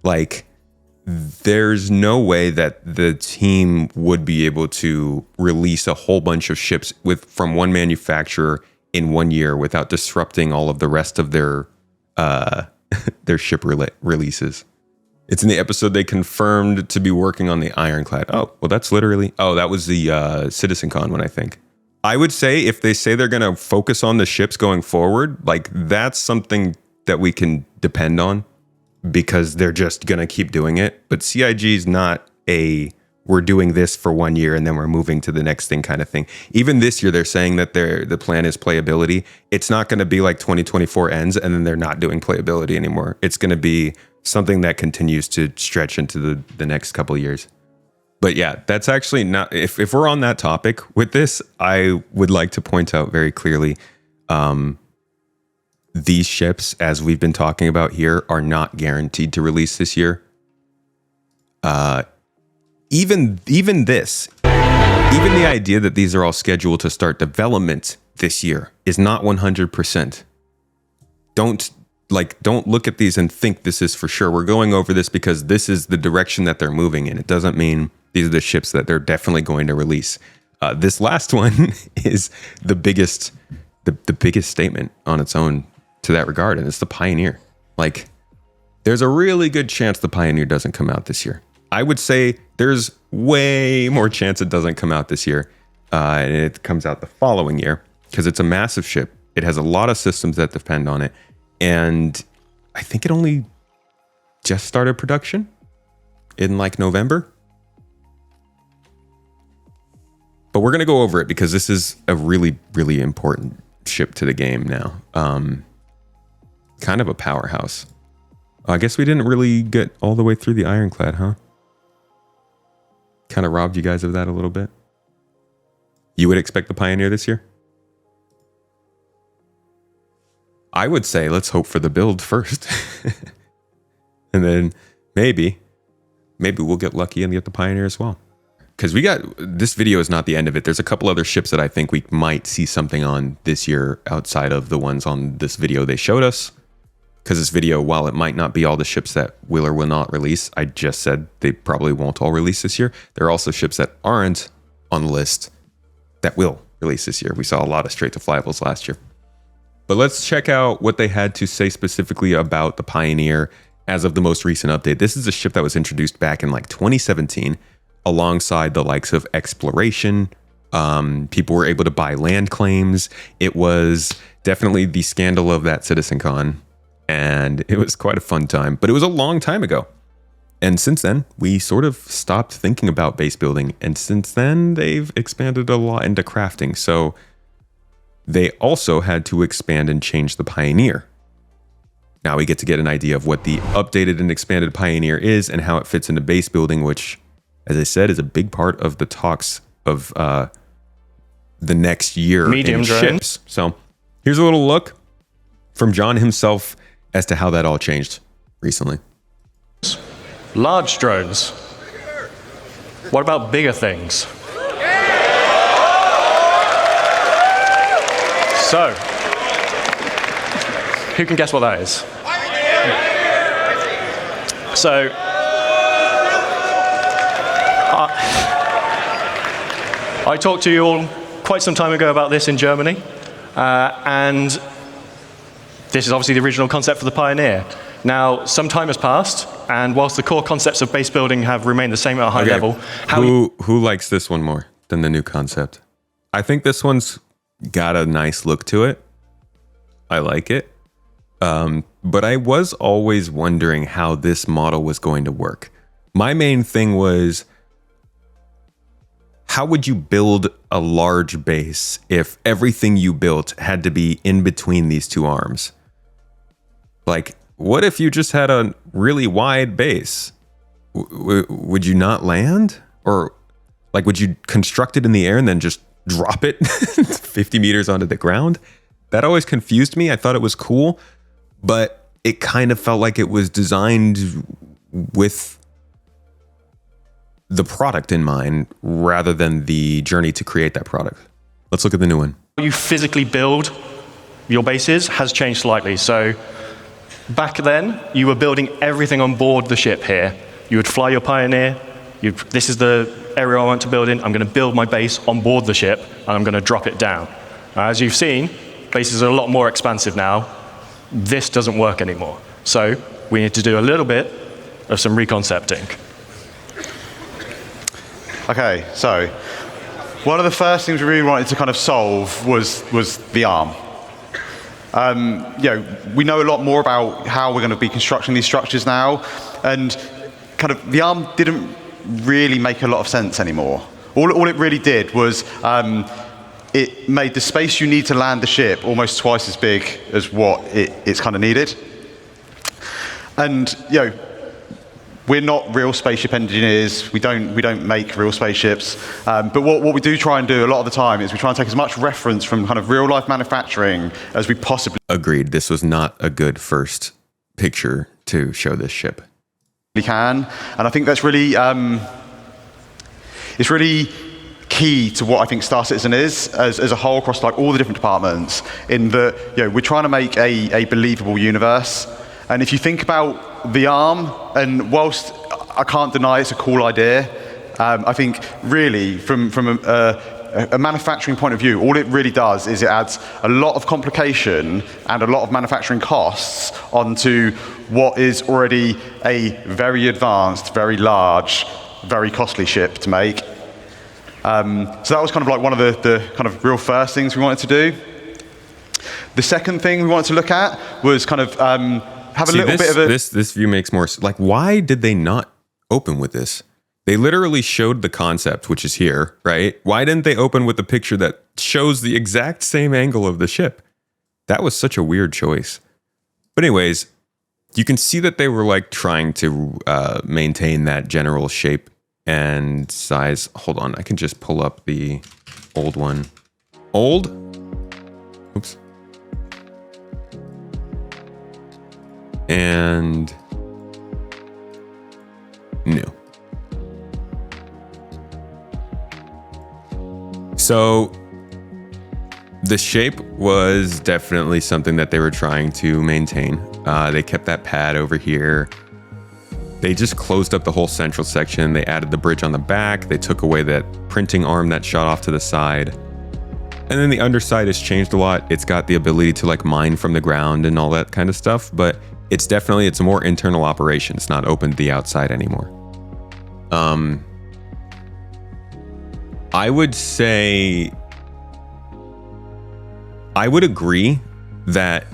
Like, there's no way that the team would be able to release a whole bunch of ships from one manufacturer in 1 year without disrupting all of the rest of their ship releases. It's in the episode they confirmed to be working on the Ironclad. Oh, well, that's literally... Oh, that was the CitizenCon one, I think. I would say if they say they're going to focus on the ships going forward, like that's something that we can depend on because they're just going to keep doing it. But CIG is not we're doing this for 1 year and then we're moving to the next thing kind of thing. Even this year, they're saying that the plan is playability. It's not going to be like 2024 ends and then they're not doing playability anymore. It's going to be something that continues to stretch into the next couple of years. But yeah, that's actually not, if we're on that topic with this, I would like to point out very clearly, these ships, as we've been talking about here, are not guaranteed to release this year. even this, even the idea that these are all scheduled to start development this year is not 100%. Don't look at these and think this is for sure. We're going over this because this is the direction that they're moving in. It doesn't mean these are the ships that they're definitely going to release. This last one is the biggest statement on its own to that regard, and it's the Pioneer. Like, there's a really good chance the Pioneer doesn't come out this year. I would say there's way more chance it doesn't come out this year, and it comes out the following year, because it's a massive ship. It has a lot of systems that depend on it, and I think it only just started production in like November. But we're going to go over it because this is a really, really important ship to the game now. Kind of a powerhouse. I guess we didn't really get all the way through the Ironclad, huh? Kind of robbed you guys of that a little bit. You would expect the Pioneer this year? I would say let's hope for the build first. And then maybe we'll get lucky and get the Pioneer as well. Because this video is not the end of it. There's a couple other ships that I think we might see something on this year outside of the ones on this video they showed us. Because this video, while it might not be all the ships that will or will not release, I just said they probably won't all release this year. There are also ships that aren't on the list that will release this year. We saw a lot of straight-to-flyables last year. But let's check out what they had to say specifically about the Pioneer as of the most recent update. This is a ship that was introduced back in like 2017 alongside the likes of exploration. People were able to buy land claims. It was definitely the scandal of that CitizenCon, and it was quite a fun time, but it was a long time ago. And since then, we sort of stopped thinking about base building, and since then, they've expanded a lot into crafting. So they also had to expand and change the Pioneer. Now we get to get an idea of what the updated and expanded Pioneer is and how it fits into base building, which, as I said, is a big part of the talks of the next year Medium in drones. ships. So here's a little look from John himself as to how that all changed recently. Large drones. What about bigger things? So, who can guess what that is? So, I talked to you all quite some time ago about this in Germany, and this is obviously the original concept for the Pioneer. Now, some time has passed, and whilst the core concepts of base building have remained the same at a high level, who likes this one more than the new concept? I think this one's got a nice look to it. I like it. But I was always wondering how this model was going to work. My main thing was, how would you build a large base if everything you built had to be in between these two arms? Like, what if you just had a really wide base? Would you not land? Or like, would you construct it in the air and then just drop it 50 meters onto the ground? That always confused me. I thought it was cool, but it kind of felt like it was designed with the product in mind rather than the journey to create that product. Let's look at the new one. How you physically build your bases has changed slightly. So back then, you were building everything on board the ship here. You would fly your Pioneer. This is the area I want to build in. I'm going to build my base on board the ship, and I'm going to drop it down. As you've seen, bases are a lot more expansive now. This doesn't work anymore. So we need to do a little bit of some reconcepting. Okay, so one of the first things we really wanted to kind of solve was the arm. We know a lot more about how we're going to be constructing these structures now, and kind of the arm didn't really make a lot of sense anymore. All it really did was it made the space you need to land the ship almost twice as big as what it's kind of needed. And we're not real spaceship engineers. We don't make real spaceships. But what we do try and do a lot of the time is we try and take as much reference from kind of real life manufacturing as we possibly Agreed. This was not a good first picture to show this ship. can. And I think that's really It's really key to what I think Star Citizen is as a whole across like all the different departments, in that, you know, we're trying to make a believable universe. And if you think about the arm, and whilst I can't deny it's a cool idea, I think really from a manufacturing point of view, all it really does is it adds a lot of complication and a lot of manufacturing costs onto what is already a very advanced, very large, very costly ship to make. So that was kind of like one of the kind of real first things we wanted to do. The second thing we wanted to look at was kind of have a little bit of a... This view makes more... Like, why did they not open with this? They literally showed the concept, which is here, right? Why didn't they open with the picture that shows the exact same angle of the ship? That was such a weird choice. But anyways, you can see that they were like trying to maintain that general shape and size. Hold on, I can just pull up the old one. Old? Oops. And new. So the shape was definitely something that they were trying to maintain. They kept that pad over here. They just closed up the whole central section. They added the bridge on the back. They took away that printing arm that shot off to the side. And then the underside has changed a lot. It's got the ability to like mine from the ground and all that kind of stuff, but it's a more internal operation. It's not open to the outside anymore. I would say, I would agree that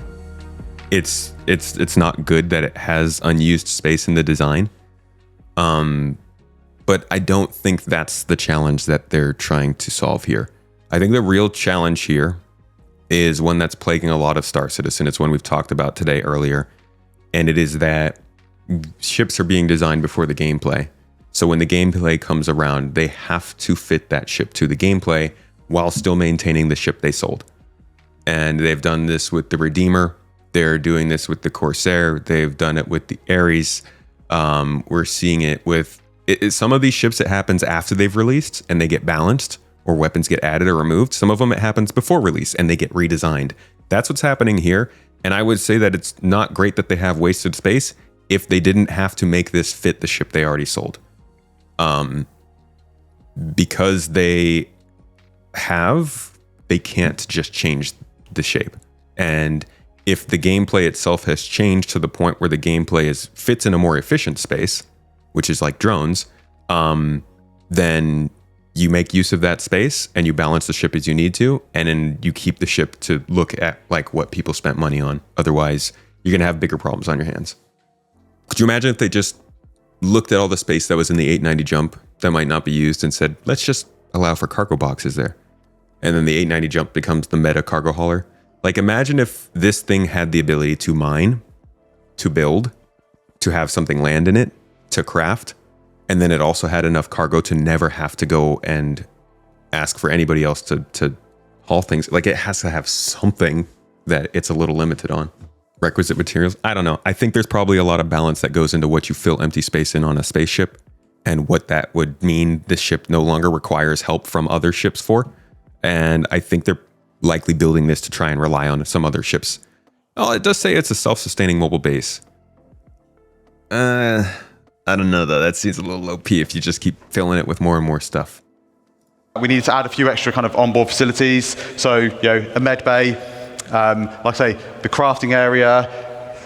it's not good that it has unused space in the design. But I don't think that's the challenge that they're trying to solve here. I think the real challenge here is one that's plaguing a lot of Star Citizen. It's one we've talked about today earlier. And it is that ships are being designed before the gameplay. So when the gameplay comes around, they have to fit that ship to the gameplay while still maintaining the ship they sold. And they've done this with the Redeemer. They're doing this with the Corsair. They've done it with the Ares. We're seeing it with some of these ships. It happens after they've released and they get balanced, or weapons get added or removed. Some of them it happens before release and they get redesigned. That's what's happening here. And I would say that it's not great that they have wasted space if they didn't have to make this fit the ship they already sold. Because they can't just change the shape. And if the gameplay itself has changed to the point where the gameplay fits in a more efficient space, which is like drones, then you make use of that space and you balance the ship as you need to, and then you keep the ship to look at like what people spent money on. Otherwise, you're gonna have bigger problems on your hands. Could you imagine if they just looked at all the space that was in the 890 jump that might not be used and said, let's just allow for cargo boxes there? And then the 890 jump becomes the meta cargo hauler. Like, imagine if this thing had the ability to mine, to build, to have something land in it, to craft, and then it also had enough cargo to never have to go and ask for anybody else to haul things. Like, it has to have something that it's a little limited on. Requisite materials. I don't know. I think there's probably a lot of balance that goes into what you fill empty space in on a spaceship and what that would mean this ship no longer requires help from other ships for. And I think they're likely building this to try and rely on some other ships. Oh, it does say it's a self-sustaining mobile base. I don't know though. That seems a little low P if you just keep filling it with more and more stuff. We needed to add a few extra kind of onboard facilities. So, you know, a med bay, like I say, the crafting area,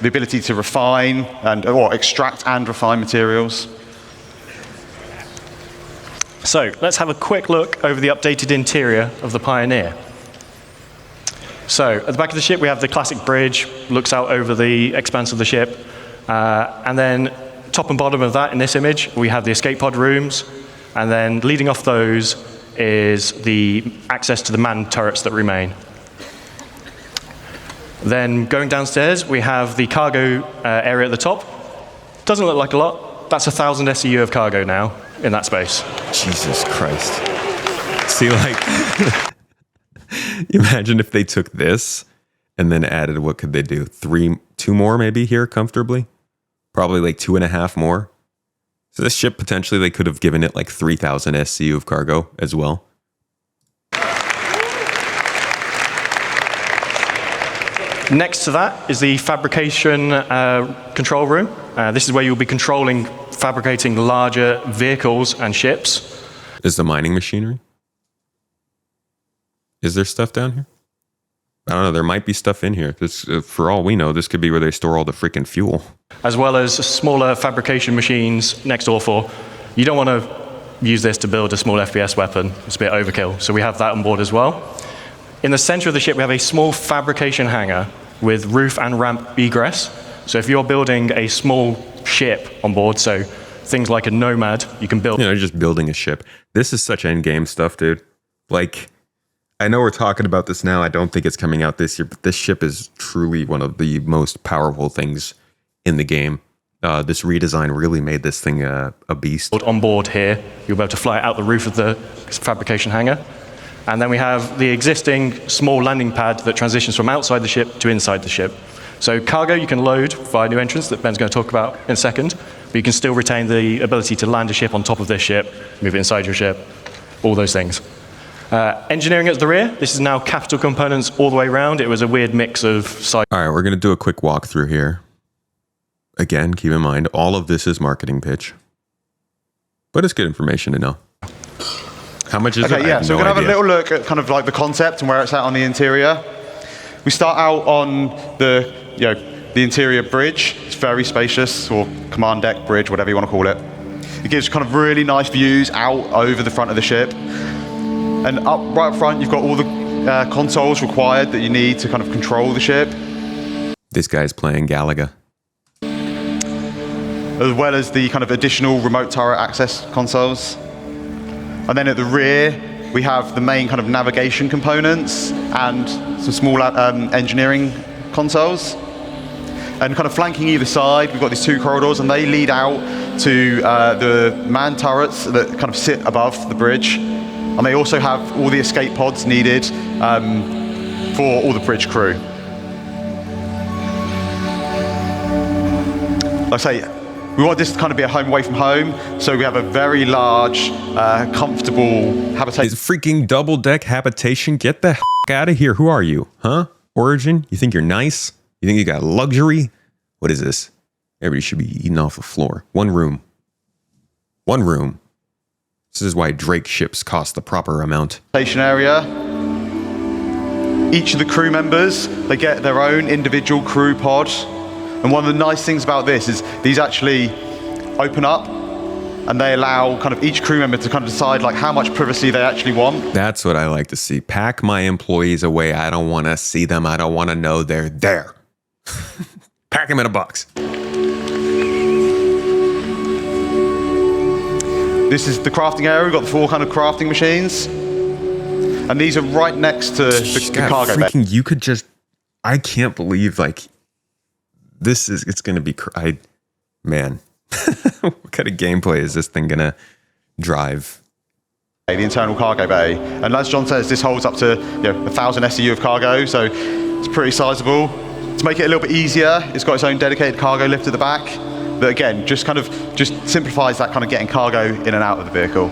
the ability to refine or extract and refine materials. So let's have a quick look over the updated interior of the Pioneer. So at the back of the ship, we have the classic bridge, looks out over the expanse of the ship. And then top and bottom of that in this image, we have the escape pod rooms. And then leading off those is the access to the manned turrets that remain. Then going downstairs, we have the cargo area at the top. Doesn't look like a lot. That's 1,000 SEU of cargo now in that space. Jesus Christ. See, like, imagine if they took this and then added, what could they do? 2 more maybe here comfortably? Probably like 2.5 more. So this ship, potentially, they could have given it like 3,000 SCU of cargo as well. Next to that is the fabrication control room. This is where you'll be controlling, fabricating larger vehicles and ships. Is the mining machinery? Is there stuff down here? I don't know. There might be stuff in here. This, for all we know, this could be where they store all the freaking fuel. As well as smaller fabrication machines next door for. You don't want to use this to build a small FPS weapon. It's a bit overkill. So we have that on board as well. In the center of the ship, we have a small fabrication hangar with roof and ramp egress. So if you're building a small ship on board, so things like a Nomad, you can build. You know, just building a ship. This is such endgame stuff, dude. Like, I know we're talking about this now. I don't think it's coming out this year, but this ship is truly one of the most powerful things in the game. This redesign really made this thing a beast. On board here, you'll be able to fly out the roof of the fabrication hangar. And then we have the existing small landing pad that transitions from outside the ship to inside the ship. So cargo you can load via new entrance that Ben's going to talk about in a second, but you can still retain the ability to land a ship on top of this ship, move it inside your ship, all those things. Engineering at the rear, this is now capital components all the way around. It was a weird mix of size. All right, we're going to do a quick walkthrough here. Again, keep in mind, all of this is marketing pitch, but it's good information to know. How much is it? Okay, yeah, so we're going to have a little look at kind of like the concept and where it's at on the interior. We start out on the interior bridge. It's very spacious, or command deck bridge, whatever you want to call it. It gives kind of really nice views out over the front of the ship. And right up front, you've got all the consoles required that you need to kind of control the ship. This guy's playing Galaga. As well as the kind of additional remote turret access consoles. And then at the rear, we have the main kind of navigation components and some small engineering consoles. And kind of flanking either side, we've got these two corridors, and they lead out to the manned turrets that kind of sit above the bridge. And they also have all the escape pods needed for all the bridge crew. Like I say, we want this to kind of be a home away from home, so we have a very large, comfortable habitation. It's freaking double deck habitation. Get the out of here. Who are you? Huh? Origin? You think you're nice? You think you got luxury? What is this? Everybody should be eating off the floor. One room. One room. This is why Drake ships cost the proper amount. Station area. Each of the crew members, they get their own individual crew pod. And one of the nice things about this is these actually open up and they allow kind of each crew member to kind of decide like how much privacy they actually want. That's what I like to see. Pack my employees away. I don't want to see them. I don't want to know they're there. Pack them in a box. This is the crafting area. We've got the 4 kind of crafting machines. And these are right next to the cargo bay. You could just, I can't believe like, it's going to be, man, what kind of gameplay is this thing going to drive? The internal cargo bay. And as John says, this holds up to 1,000 SCU of cargo, so it's pretty sizable. To make it a little bit easier, it's got its own dedicated cargo lift at the back. That again, just simplifies that kind of getting cargo in and out of the vehicle.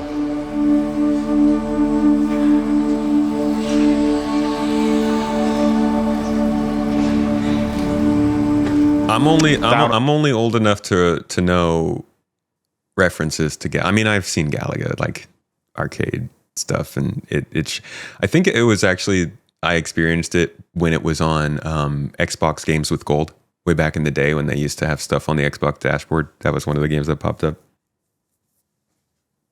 I'm only old enough to know references to I mean, I've seen Galaga, like arcade stuff, and I think it was actually, I experienced it when it was on Xbox Games with Gold way back in the day when they used to have stuff on the Xbox dashboard. That was one of the games that popped up.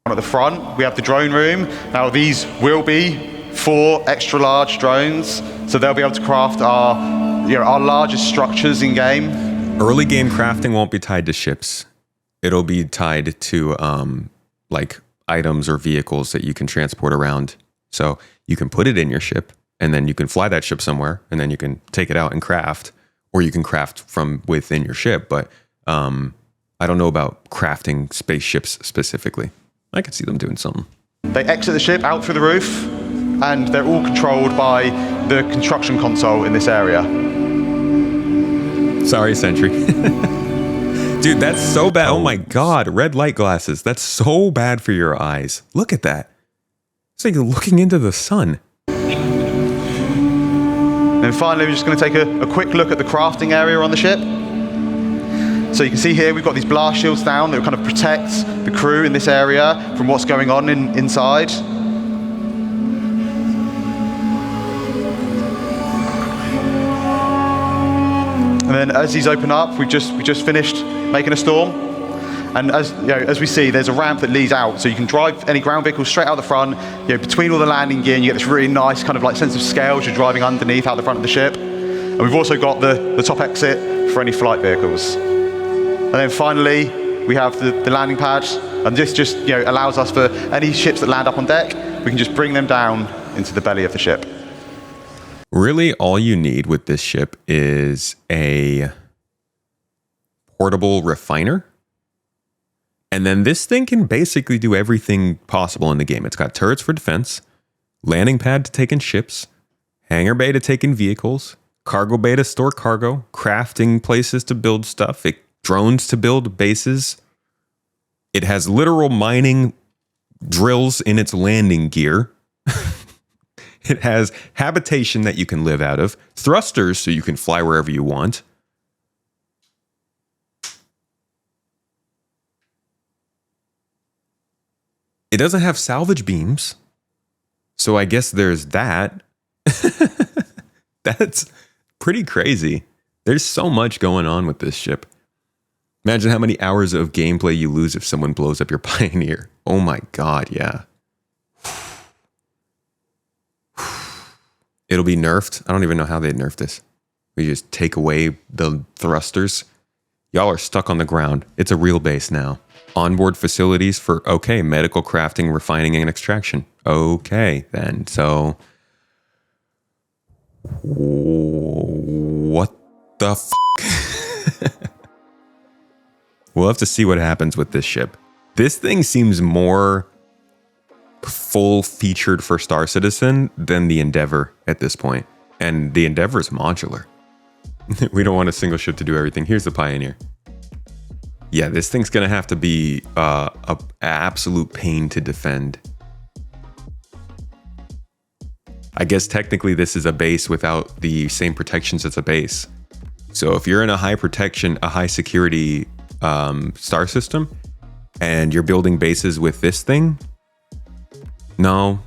At the front, we have the drone room. Now these will be 4 extra large drones, so they'll be able to craft our largest structures in game. Early game crafting won't be tied to ships. It'll be tied to like items or vehicles that you can transport around. So you can put it in your ship, and then you can fly that ship somewhere, and then you can take it out and craft, or you can craft from within your ship. But I don't know about crafting spaceships specifically. I could see them doing something. They exit the ship out through the roof, and they're all controlled by the construction console in this area. Sorry, Sentry. Dude, that's so bad. Oh my God. Red light glasses. That's so bad for your eyes. Look at that. It's like looking into the sun. And finally, we're just going to take a quick look at the crafting area on the ship. So you can see here we've got these blast shields down that kind of protect the crew in this area from what's going on inside. And then as these open up, we just finished making a storm. And as you know, as we see, there's a ramp that leads out, so you can drive any ground vehicles straight out the front. You know, between all the landing gear, and you get this really nice kind of like sense of scale as you're driving underneath out the front of the ship. And we've also got the top exit for any flight vehicles. And then finally, we have the landing pad, and this just allows us for any ships that land up on deck, we can just bring them down into the belly of the ship. Really, all you need with this ship is a portable refiner. And then this thing can basically do everything possible in the game. It's got turrets for defense, landing pad to take in ships, hangar bay to take in vehicles, cargo bay to store cargo, crafting places to build stuff, drones to build bases. It has literal mining drills in its landing gear. It has habitation that you can live out of, thrusters so you can fly wherever you want. It doesn't have salvage beams, so I guess there's that. That's pretty crazy. There's so much going on with this ship. Imagine how many hours of gameplay you lose if someone blows up your Pioneer. Oh my God, yeah. It'll be nerfed. I don't even know how they'd nerf this. We just take away the thrusters. Y'all are stuck on the ground. It's a real base now. Onboard facilities for, okay, medical crafting, refining, and extraction. Okay, then. So, what the f***? We'll have to see what happens with this ship. This thing seems more full-featured for Star Citizen than the Endeavor at this point. And the Endeavor is modular. We don't want a single ship to do everything. Here's the Pioneer. Yeah, this thing's going to have to be an absolute pain to defend. I guess technically this is a base without the same protections as a base. So if you're in a high protection, a high security star system, and you're building bases with this thing, no,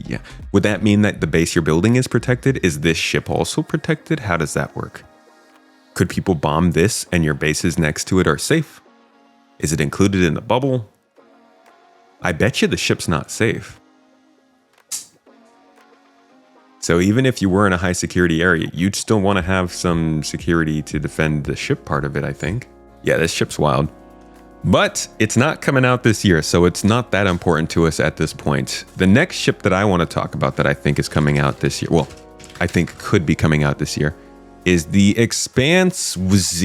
yeah. Would that mean that the base you're building is protected? Is this ship also protected? How does that work? Could people bomb this and your bases next to it are safe? Is it included in the bubble? I bet you the ship's not safe. So even if you were in a high security area, you'd still want to have some security to defend the ship part of it, I think. Yeah, this ship's wild. But it's not coming out this year, so it's not that important to us at this point. The next ship that I want to talk about that I think is coming out this year, well, I think could be coming out this year, is the Expanse. Guess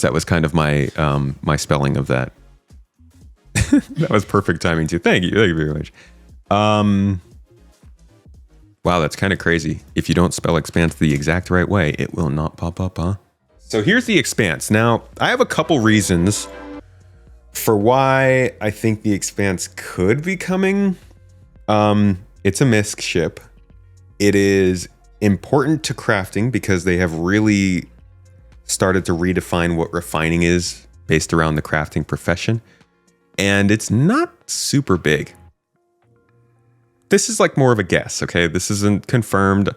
that was kind of my my spelling of that. That was perfect timing too. Thank you very much. Wow, that's kind of crazy. If you don't spell Expanse the exact right way, it will not pop up, huh? So here's the Expanse. Now, I have a couple reasons for why I think the Expanse could be coming. It's a MISC ship. It is important to crafting because they have really started to redefine what refining is based around the crafting profession. And it's not super big. This is like more of a guess, okay? This isn't confirmed.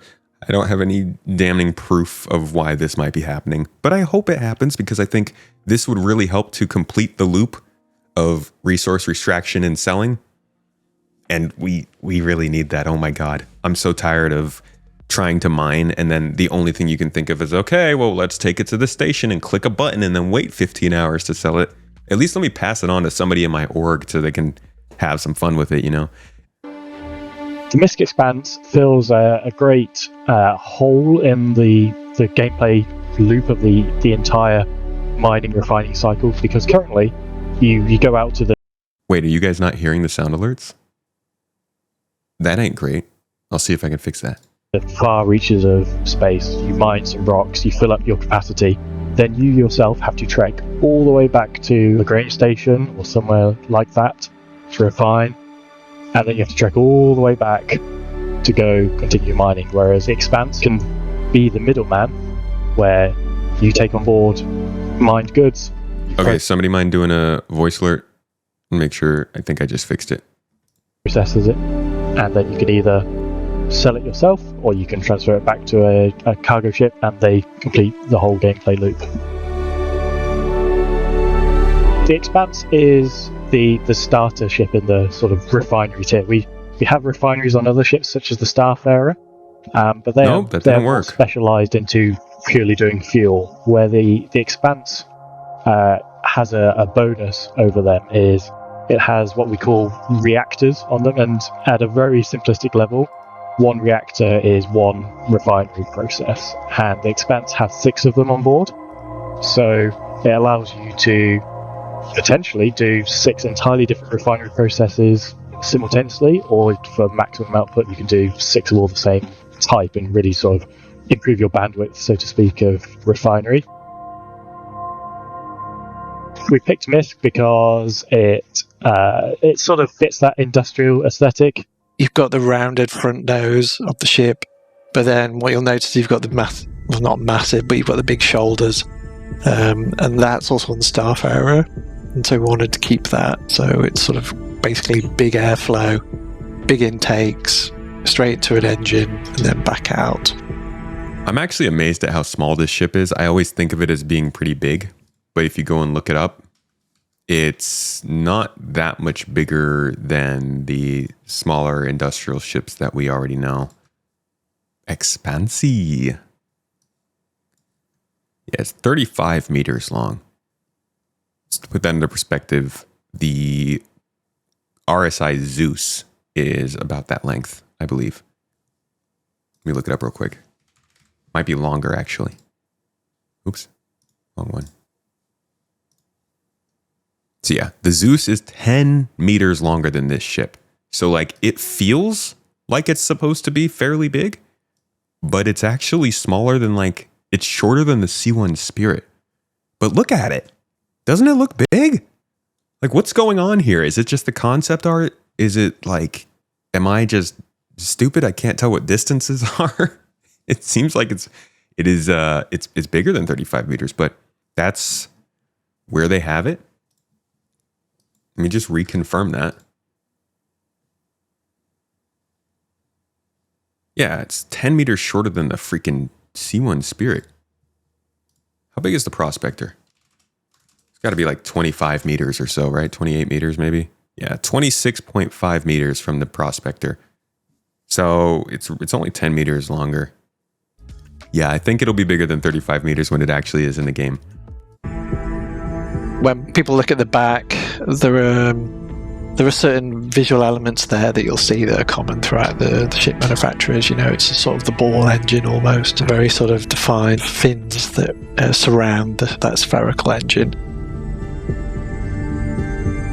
I don't have any damning proof of why this might be happening, but I hope it happens because I think this would really help to complete the loop of resource extraction and selling. And we really need that. Oh my God. I'm so tired of trying to mine and then the only thing you can think of is, okay, well, let's take it to the station and click a button and then wait 15 hours to sell it. At least let me pass it on to somebody in my org so they can have some fun with it, you know? The MISC Expanse fills a great hole in the gameplay loop of the entire mining refining cycle because currently you go out to the... Wait, are you guys not hearing the sound alerts? That ain't great. I'll see if I can fix that. the far reaches of space, you mine some rocks, you fill up your capacity, then you yourself have to trek all the way back to a grain station or somewhere like that to refine, and then you have to trek all the way back to go continue mining, whereas Expanse can be the middleman where you take on board mined goods. Okay, somebody mind doing a voice alert? Make sure, I think I just fixed it. Processes it, and then you can either sell it yourself or you can transfer it back to a cargo ship and they complete the whole gameplay loop. The Expanse is the starter ship in the sort of refinery tier. We have refineries on other ships such as the Starfarer, but they're more specialised into purely doing fuel, where the Expanse has a bonus over them. Is it has what we call reactors on them, and at a very simplistic level, one reactor is one refinery process, and the Expanse has 6 of them on board, so it allows you to potentially do 6 entirely different refinery processes simultaneously, or for maximum output you can do 6 of all the same type and really sort of improve your bandwidth, so to speak, of refinery. We picked MISC because it sort of fits that industrial aesthetic. You've got the rounded front nose of the ship, but then what you'll notice is you've got the not massive, but you've got the big shoulders, and that's also on the Starfarer, and so we wanted to keep that. So it's sort of basically big airflow, big intakes, straight to an engine, and then back out. I'm actually amazed at how small this ship is. I always think of it as being pretty big, but if you go and look it up, it's not that much bigger than the smaller industrial ships that we already know. Expanse. Yeah, it's 35 meters long. Just to put that into perspective, the RSI Zeus is about that length, I believe. Let me look it up real quick. Might be longer, actually. Oops, wrong one. So yeah, the Zeus is 10 meters longer than this ship. So like it feels like it's supposed to be fairly big, but it's actually smaller than it's shorter than the C1 Spirit. But look at it. Doesn't it look big? Like what's going on here? Is it just the concept art? Is it am I just stupid? I can't tell what distances are. It seems like it's bigger than 35 meters, but that's where they have it. Let me just reconfirm that. Yeah, it's 10 meters shorter than the freaking C1 Spirit. How big is the Prospector? It's got to be 25 meters or so, right? 28 meters maybe? Yeah, 26.5 meters from the Prospector. So it's only 10 meters longer. Yeah, I think it'll be bigger than 35 meters when it actually is in the game. When people look at the back, there are certain visual elements there that you'll see that are common throughout the ship manufacturers. It's sort of the ball engine almost, very sort of defined fins that surround that spherical engine.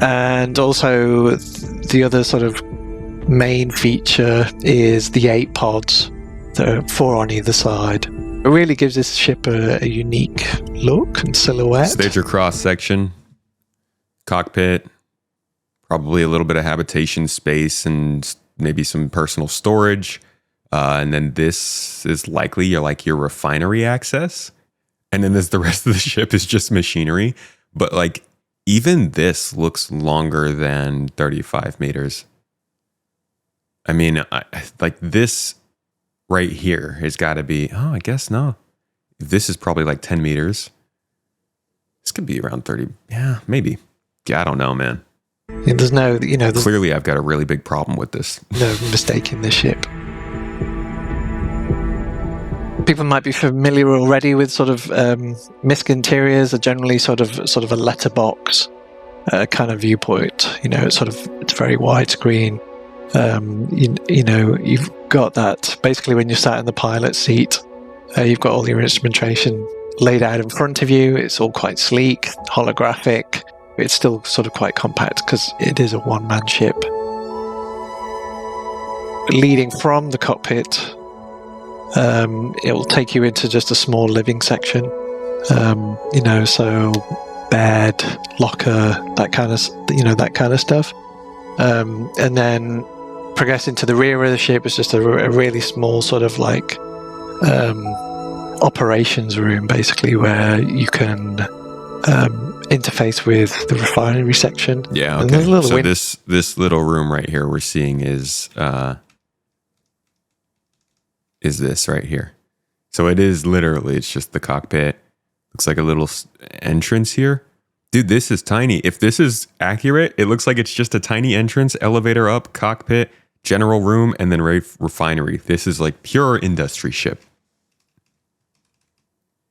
And also the other sort of main feature is the 8 pods. There are 4 on either side. It really gives this ship a unique look and silhouette. Stage or cross section, cockpit, probably a little bit of habitation space and maybe some personal storage. And then this is likely your refinery access. And then the rest of the ship is just machinery. But even this looks longer than 35 meters. I mean, this right here has got to be, I guess no. This is probably 10 meters. This could be around 30. Yeah, maybe. Yeah, I don't know, man. Yeah, there's no, clearly I've got a really big problem with this. No mistake in this ship. People might be familiar already with sort of MISC interiors are generally sort of a letterbox kind of viewpoint. It's very widescreen. You've got that basically when you're sat in the pilot seat, you've got all your instrumentation laid out in front of you. It's all quite sleek, holographic. It's still sort of quite compact because it is a one-man ship. Leading from the cockpit it will take you into just a small living section. So bed, locker, that kind of stuff. And then progressing to the rear of the ship is just a really small sort of like operations room, basically, where you can interface with the refinery section. Yeah, okay. So this little room right here we're seeing is this right here. So it's just the cockpit. Looks like a little entrance here. Dude, this is tiny. If this is accurate, it looks like it's just a tiny entrance, elevator up, cockpit, general room, and then refinery. This is like pure industry ship.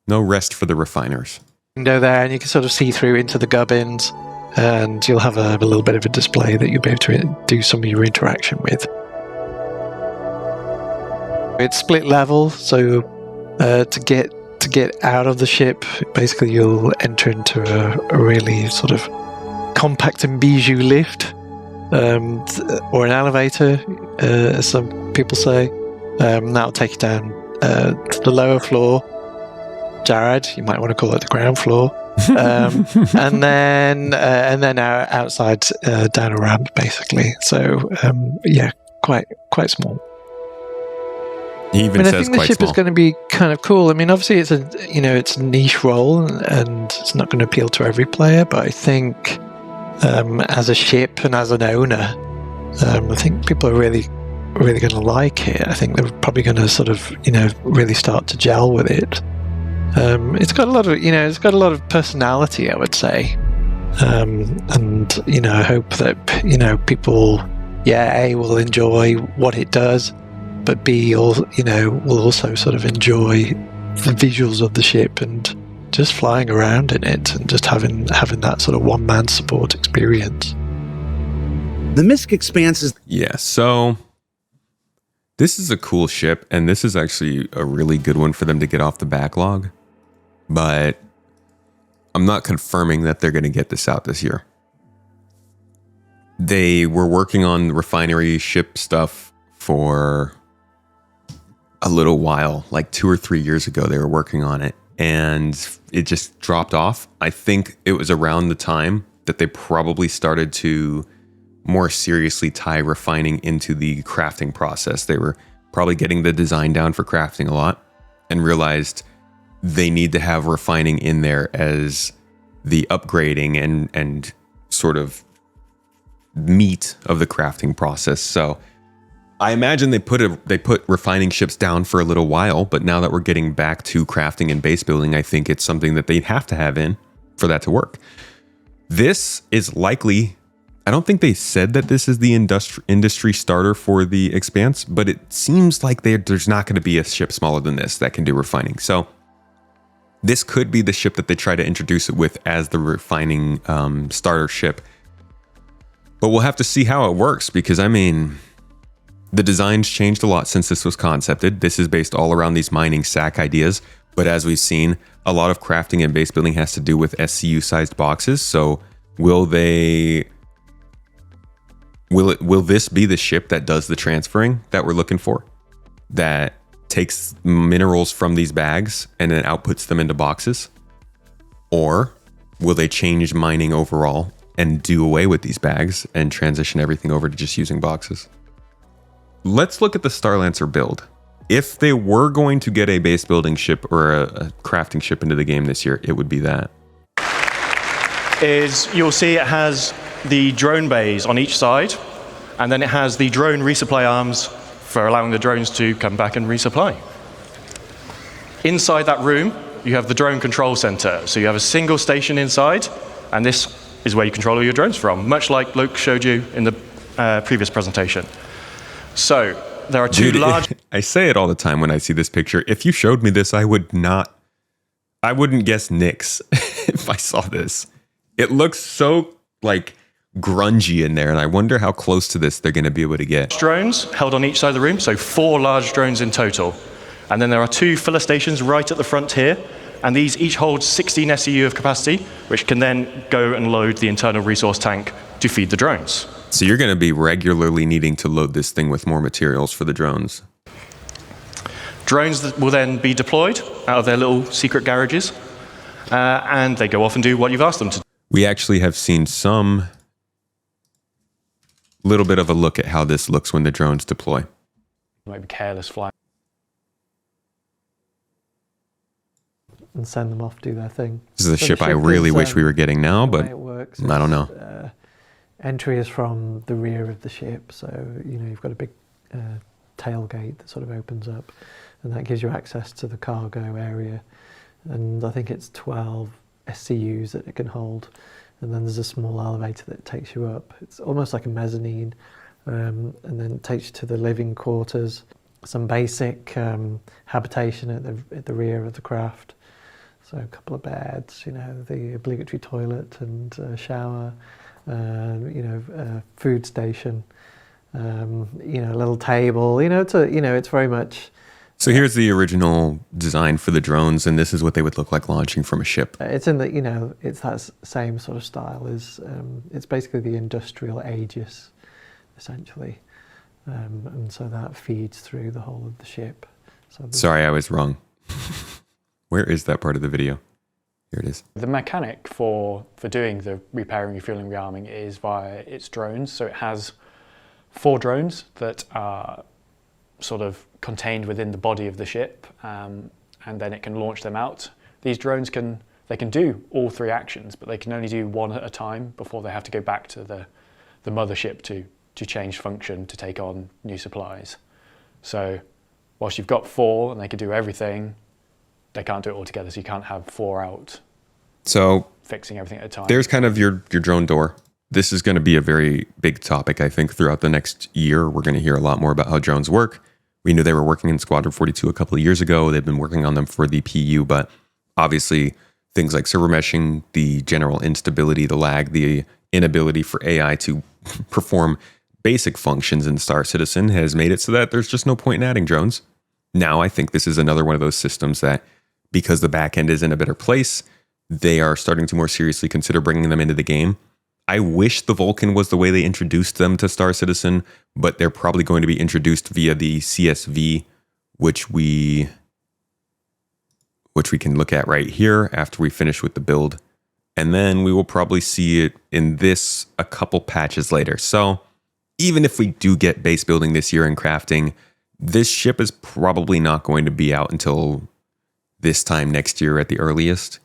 No rest for the refiners. Window there, and you can sort of see through into the gubbins, and you'll have a little bit of a display that you'll be able to do some of your interaction with. It's split level, so to get out of the ship, basically you'll enter into a really sort of compact and bijou lift, or an elevator, as some people say. That'll take you down to the lower floor. Jared, you might want to call it the ground floor, and then outside down a ramp, basically. So quite small. He even says I think the quite ship small. is going to be kind of cool. I mean, obviously it's a niche role, and it's not going to appeal to every player. But I think as a ship and as an owner, I think people are really going to like it. I think they're probably going to sort of really start to gel with it. It's got a lot of personality, I would say, and I hope that people will enjoy what it does, but B, will also sort of enjoy the visuals of the ship and just flying around in it and just having that sort of one-man support experience. The MISC Expanse is... Yeah, so this is a cool ship, and this is actually a really good one for them to get off the backlog, but I'm not confirming that they're going to get this out this year. They were working on refinery ship stuff for a little while, like 2 or 3 years ago. They were working on it, and it just dropped off. I think it was around the time that they probably started to more seriously tie refining into the crafting process. They were probably getting the design down for crafting a lot and realized they need to have refining in there as the upgrading and sort of meat of the crafting process. So I imagine they put refining ships down for a little while, but now that we're getting back to crafting and base building, I think it's something that they'd have to have in for that to work. This is likely, I don't think they said that this is the industry starter for the Expanse, but it seems like there's not going to be a ship smaller than this that can do refining. So this could be the ship that they try to introduce it with as the refining starter ship. But we'll have to see how it works, because I mean, the design's changed a lot since this was concepted. This is based all around these mining sack ideas, but as we've seen, a lot of crafting and base building has to do with SCU-sized boxes. So will this be the ship that does the transferring that we're looking for? That takes minerals from these bags and then outputs them into boxes? Or will they change mining overall and do away with these bags and transition everything over to just using boxes? Let's look at the Starlancer build. If they were going to get a base building ship or a crafting ship into the game this year, it would be that. You'll see it has the drone bays on each side, and then it has the drone resupply arms for allowing the drones to come back and resupply. Inside that room, you have the drone control center. So you have a single station inside, and this is where you control all your drones from, much like Luke showed you in the previous presentation. So there are two large... I say it all the time when I see this picture. If you showed me this, I wouldn't guess Nyx if I saw this. It looks so like grungy in there, and I wonder how close to this they're going to be able to get. Drones held on each side of the room, so 4 large drones in total. And then there are 2 filler stations right at the front here, and these each hold 16 SCU of capacity, which can then go and load the internal resource tank to feed the drones. So you're going to be regularly needing to load this thing with more materials for the drones. Drones that will then be deployed out of their little secret garages, and they go off and do what you've asked them to do. We actually have seen some little bit of a look at how this looks when the drones deploy. Maybe careless flying. And send them off to do their thing. This is a ship I really wish we were getting now, but it works I don't know. Entry is from the rear of the ship, so you've got a big tailgate that sort of opens up, and that gives you access to the cargo area. And I think it's 12 SCUs that it can hold, and then there's a small elevator that takes you up. It's almost like a mezzanine, and then it takes you to the living quarters. Some basic habitation at the rear of the craft. So a couple of beds, the obligatory toilet and shower, food station, a little table. It's very much. So here's the original design for the drones, and this is what they would look like launching from a ship. It's in the, it's that same sort of style. It's basically the industrial Aegis, essentially, and so that feeds through the whole of the ship. So sorry, I was wrong. Where is that part of the video? Here it is. The mechanic for doing the repairing, refueling, rearming is via its drones. So it has 4 drones that are sort of contained within the body of the ship, and then it can launch them out. These drones can do all 3 actions, but they can only do 1 at a time before they have to go back to the mothership to change function, to take on new supplies. So whilst you've got 4 and they can do everything, they can't do it all together, so you can't have 4 out. So fixing everything at a time. There's kind of your drone door. This is going to be a very big topic, I think, throughout the next year. We're going to hear a lot more about how drones work. We knew they were working in Squadron 42 a couple of years ago. They've been working on them for the PU, but obviously things like server meshing, the general instability, the lag, the inability for AI to perform basic functions in Star Citizen has made it so that there's just no point in adding drones. Now I think this is another one of those systems that, because the back end is in a better place, they are starting to more seriously consider bringing them into the game. I wish the Vulcan was the way they introduced them to Star Citizen, but they're probably going to be introduced via the CSV, which we can look at right here after we finish with the build. And then we will probably see it in this a couple patches later. So even if we do get base building this year and crafting, this ship is probably not going to be out until this time next year at the earliest.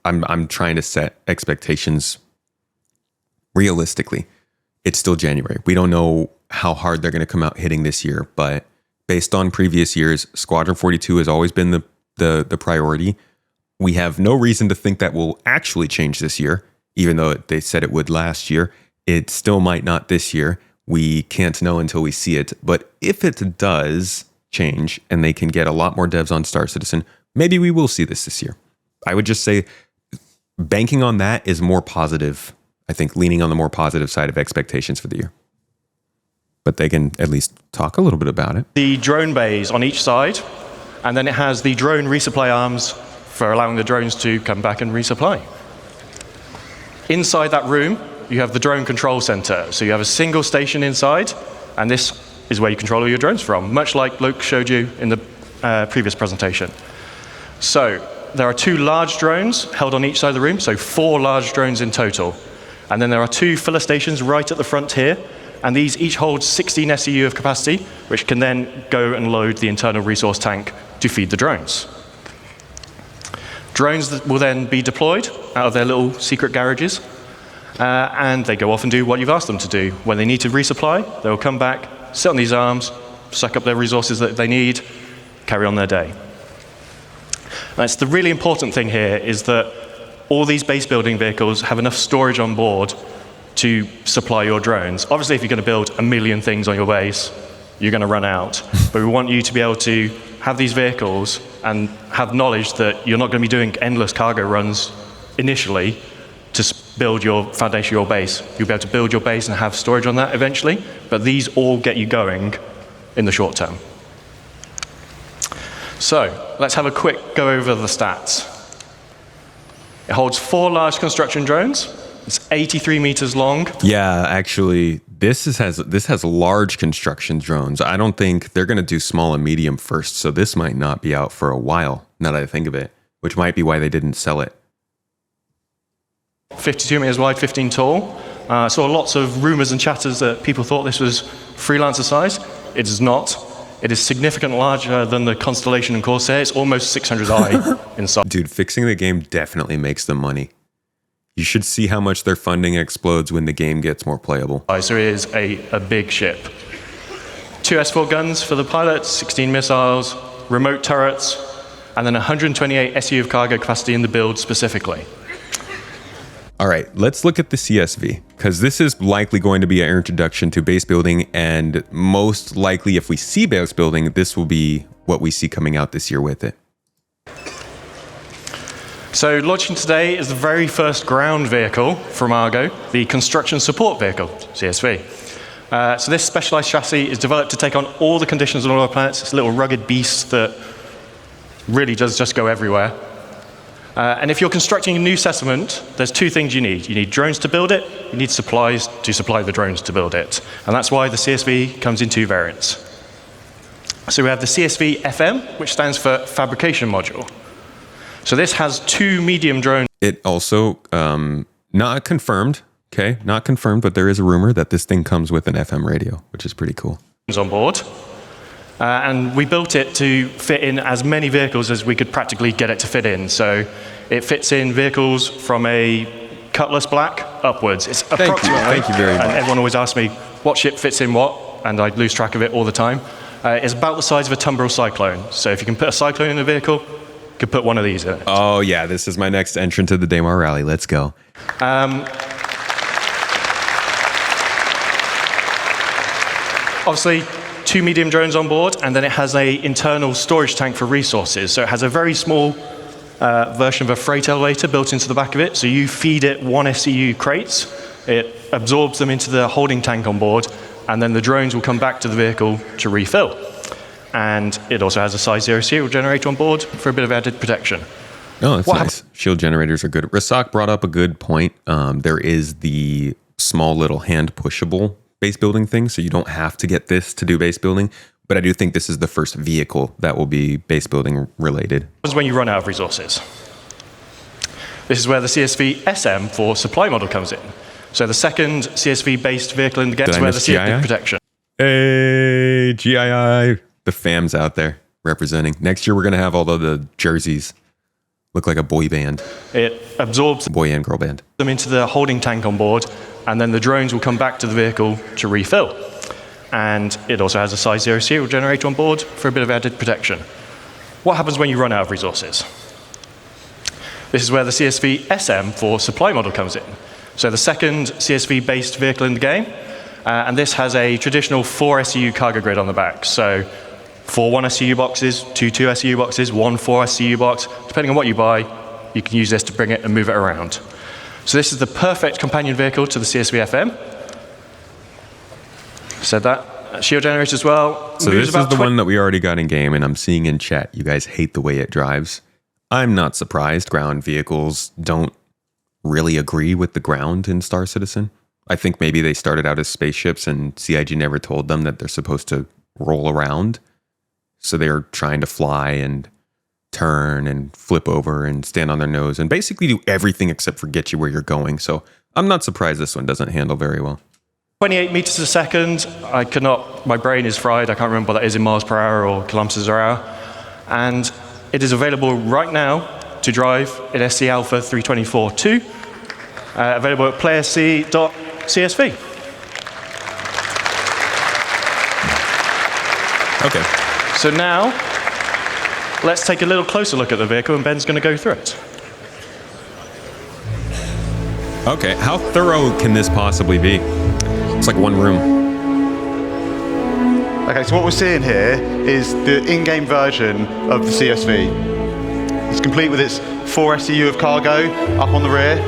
I'm trying to set expectations realistically. It's still January. We don't know how hard they're going to come out hitting this year, but based on previous years, Squadron 42 has always been the priority. We have no reason to think that will actually change this year, even though they said it would last year. It still might not this year. We can't know until we see it. But if it does change and they can get a lot more devs on Star Citizen, maybe we will see this year. I would just say banking on that is more positive. I think leaning on the more positive side of expectations for the year. But they can at least talk a little bit about it. The drone bays on each side, and then it has the drone resupply arms for allowing the drones to come back and resupply. Inside that room, you have the drone control center. So you have a single station inside, and this is where you control all your drones from, much like Luke showed you in the previous presentation. So there are 2 large drones held on each side of the room, so 4 large drones in total. And then there are 2 filler stations right at the front here, and these each hold 16 SCU of capacity, which can then go and load the internal resource tank to feed the drones. Drones that will then be deployed out of their little secret garages, and they go off and do what you've asked them to do. When they need to resupply, they'll come back, sit on these arms, suck up their resources that they need, carry on their day. That's the really important thing here, is that all these base building vehicles have enough storage on board to supply your drones. Obviously, if you're going to build 1 million things on your base, you're going to run out. But we want you to be able to have these vehicles and have knowledge that you're not going to be doing endless cargo runs initially to build your foundation, your base. You'll be able to build your base and have storage on that eventually, but these all get you going in the short term. So let's have a quick go over the stats. It holds 4 large construction drones. It's 83 meters long. Yeah, actually, this has large construction drones. I don't think they're going to do small and medium first, so this might not be out for a while, now that I think of it, which might be why they didn't sell it. 52 meters wide, 15 tall. Saw lots of rumors and chatters that people thought this was freelancer size. It is not. It is significantly larger than the Constellation and Corsair. It's almost 600i in size. Dude, fixing the game definitely makes them money. You should see how much their funding explodes when the game gets more playable. So it is a big ship. 2 S4 guns for the pilots, 16 missiles, remote turrets, and then 128 SU of cargo capacity in the build specifically. All right, let's look at the CSV, because this is likely going to be our introduction to base building, and most likely if we see base building, this will be what we see coming out this year with it. So launching today is the very first ground vehicle from Argo, the Construction Support Vehicle, CSV. So this specialized chassis is developed to take on all the conditions on all our planets. It's a little rugged beast that really does just go everywhere. And if you're constructing a new settlement, there's 2 things you need. You need drones to build it, you need supplies to supply the drones to build it. And that's why the CSV comes in 2 variants. So we have the CSV FM, which stands for Fabrication Module. So this has 2 medium drones. It also, not confirmed, okay, not confirmed, but there is a rumor that this thing comes with an FM radio, which is pretty cool. On board. And we built it to fit in as many vehicles as we could practically get it to fit in. So it fits in vehicles from a Cutlass Black upwards. It's approximately. Thank you very much. And everyone always asks me what ship fits in what, and I lose track of it all the time. It's about the size of a Tumbril Cyclone. So if you can put a Cyclone in a vehicle, you could put one of these in it. Oh yeah, this is my next entrant to the Daymar Rally. Let's go. Obviously, 2 medium drones on board, and then it has an internal storage tank for resources. So it has a very small version of a freight elevator built into the back of it. So you feed it 1 SCU crates, it absorbs them into the holding tank on board, and then the drones will come back to the vehicle to refill. And it also has a size 0 serial generator on board for a bit of added protection. Oh, that's nice. Shield generators are good. Rasak brought up a good point. There is the small little hand pushable base building thing, so you don't have to get this to do base building, but I do think this is the first vehicle that will be base building related. This is when you run out of resources. This is where the CSV SM for supply model comes in. So the second CSV based vehicle in the game is where the CSV protection. Hey, GII, the fams out there representing. Next year we're going to have all of the jerseys look like a boy band. It absorbs boy and girl band them into the holding tank on board, and then the drones will come back to the vehicle to refill. And it also has a size 0 serial generator on board for a bit of added protection. What happens when you run out of resources? This is where the CSV SM for supply model comes in. So the second CSV-based vehicle in the game, and this has a traditional 4 SCU cargo grid on the back. So 4 1 SCU boxes, 2 2 SCU boxes, 1 4 SCU box. Depending on what you buy, you can use this to bring it and move it around. So this is the perfect companion vehicle to the CSV FM. Said that. Shield generator as well. So this is the one that we already got in game, and I'm seeing in chat you guys hate the way it drives. I'm not surprised. Ground vehicles don't really agree with the ground in Star Citizen. I think maybe they started out as spaceships and CIG never told them that they're supposed to roll around. So they're trying to fly and turn and flip over and stand on their nose and basically do everything except for get you where you're going. So I'm not surprised this one doesn't handle very well. 28 meters a second. I cannot, my brain is fried. I can't remember what that is in miles per hour or kilometers per hour. And it is available right now to drive in SC Alpha 324.2. Available at playerc.csv. Okay. So now, let's take a little closer look at the vehicle, and Ben's going to go through it. Okay, how thorough can this possibly be? It's like one room. Okay, so what we're seeing here is the in-game version of the CSV. It's complete with its 4 SCU of cargo up on the rear.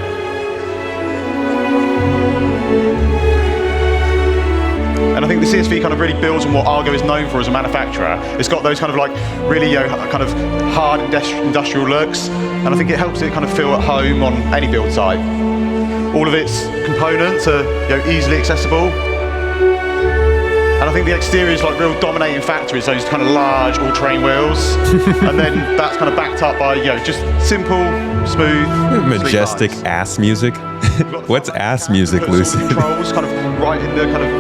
And I think the CSV kind of really builds on what Argo is known for as a manufacturer. It's got those kind of like really kind of hard industrial looks, and I think it helps it kind of feel at home on any build site. All of its components are easily accessible. And I think the exterior is like real dominating factor is those kind of large all-terrain wheels. And then that's kind of backed up by, just simple, smooth, Majestic sleek lines. ass music. What's ass music, Lucy? Controls kind of right in the kind of,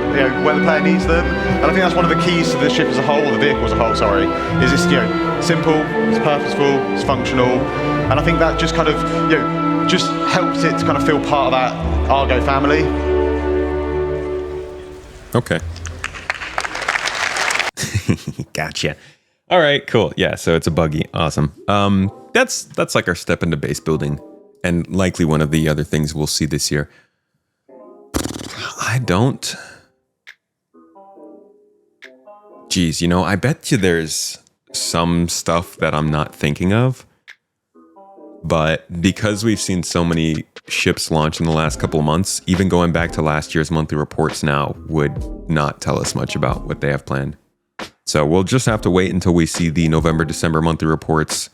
where the player needs them. And I think that's one of the keys to the ship as a whole, or the vehicle as a whole, sorry, is it's, simple, it's purposeful, it's functional. And I think that just kind of, just helps it to kind of feel part of that Argo family. Okay. Gotcha. All right, cool. Yeah, so it's a buggy. Awesome. That's like our step into base building, and likely one of the other things we'll see this year. Geez, I bet you there's some stuff that I'm not thinking of. But because we've seen so many ships launch in the last couple of months, even going back to last year's monthly reports now would not tell us much about what they have planned. So we'll just have to wait until we see the November, December monthly reports.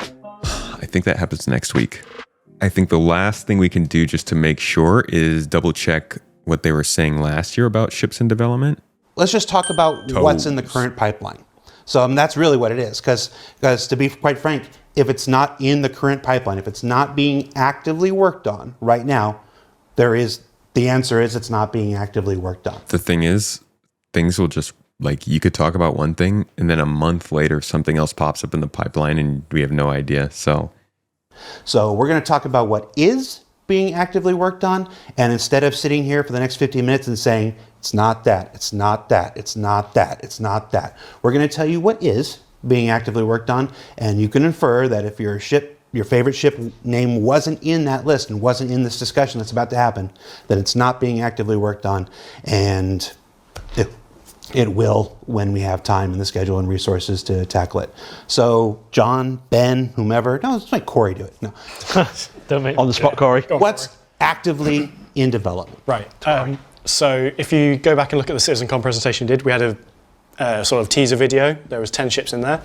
I think that happens next week. I think the last thing we can do just to make sure is double check what they were saying last year about ships in development. Let's just talk about what's in the current pipeline. So that's really what it is, because to be quite frank, if it's not in the current pipeline, if it's not being actively worked on right now, the answer is it's not being actively worked on. The thing is, things will just, you could talk about one thing and then a month later something else pops up in the pipeline and we have no idea. So we're going to talk about what is being actively worked on, and instead of sitting here for the next 15 minutes and saying, it's not that, it's not that, it's not that, it's not that, we're going to tell you what is being actively worked on, and you can infer that if your favorite ship name wasn't in that list and wasn't in this discussion that's about to happen, then it's not being actively worked on, and it will when we have time in the schedule and resources to tackle it. So John, Ben, whomever, no, let's make Corey do it. No. On the spot, Corey. What's actively in development? Right. So if you go back and look at the CitizenCon presentation we did, we had a sort of teaser video. There was 10 ships in there.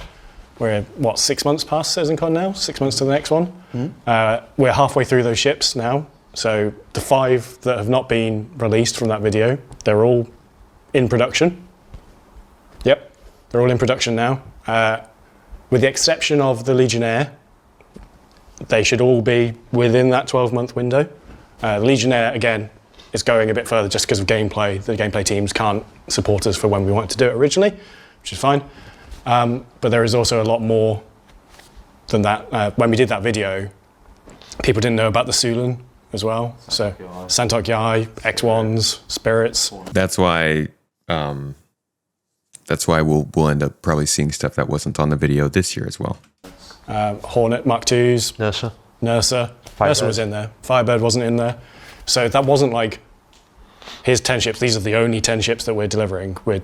We're, 6 months past CitizenCon now? 6 months to the next one. Mm-hmm. We're halfway through those ships now. So the 5 that have not been released from that video, they're all in production. Yep, they're all in production now. With the exception of the Legionnaire, they should all be within that 12-month window. The Legionnaire, again, is going a bit further just because of gameplay. The gameplay teams can't support us for when we wanted to do it originally, which is fine. But there is also a lot more than that. When we did that video, people didn't know about the Sulan as well. So Santok Yai, X1s, Spirits. That's why we'll end up probably seeing stuff that wasn't on the video this year as well. Hornet Mark IIs. Nursa was in there. Firebird wasn't in there. So that wasn't like, here's 10 ships. These are the only 10 ships that we're delivering. We're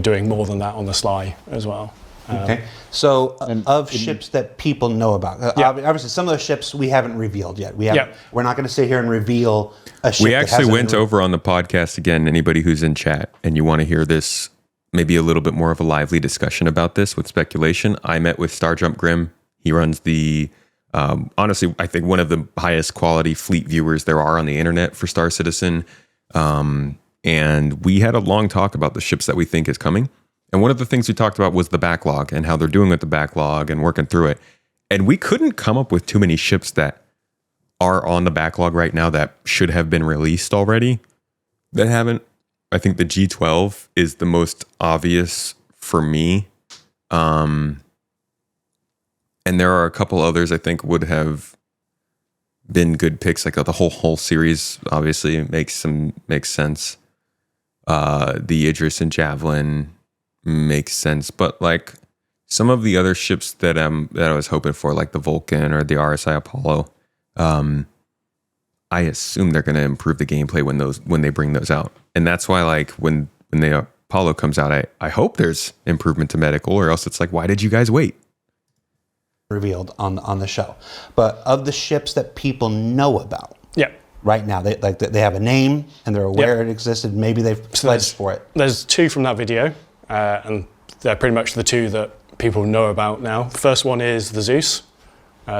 doing more than that on the sly as well. Okay. So of ships that people know about, obviously some of those ships we haven't revealed yet. We're not going to sit here and reveal a ship. We actually went over on the podcast again. Anybody who's in chat and you want to hear this, maybe a little bit more of a lively discussion about this with speculation. I met with Starjump Grim. He runs the, honestly, I think one of the highest quality fleet viewers there are on the internet for Star Citizen. And we had a long talk about the ships that we think is coming. And one of the things we talked about was the backlog and how they're doing with the backlog and working through it. And we couldn't come up with too many ships that are on the backlog right now that should have been released already that haven't. I think the G12 is the most obvious for me. And there are a couple others I think would have been good picks. Like the whole series obviously makes sense. The Idris and Javelin makes sense, but like some of the other ships that I was hoping for, like the Vulcan or the RSI Apollo, I assume they're going to improve the gameplay when they bring those out, and that's why like when the Apollo comes out, I hope there's improvement to medical, or else it's like, why did you guys wait? Revealed on the show, but of the ships that people know about, right now they have a name and they're aware it existed. Maybe they've pledged for it. There's 2 from that video, and they're pretty much the 2 that people know about now. The first one is the Zeus.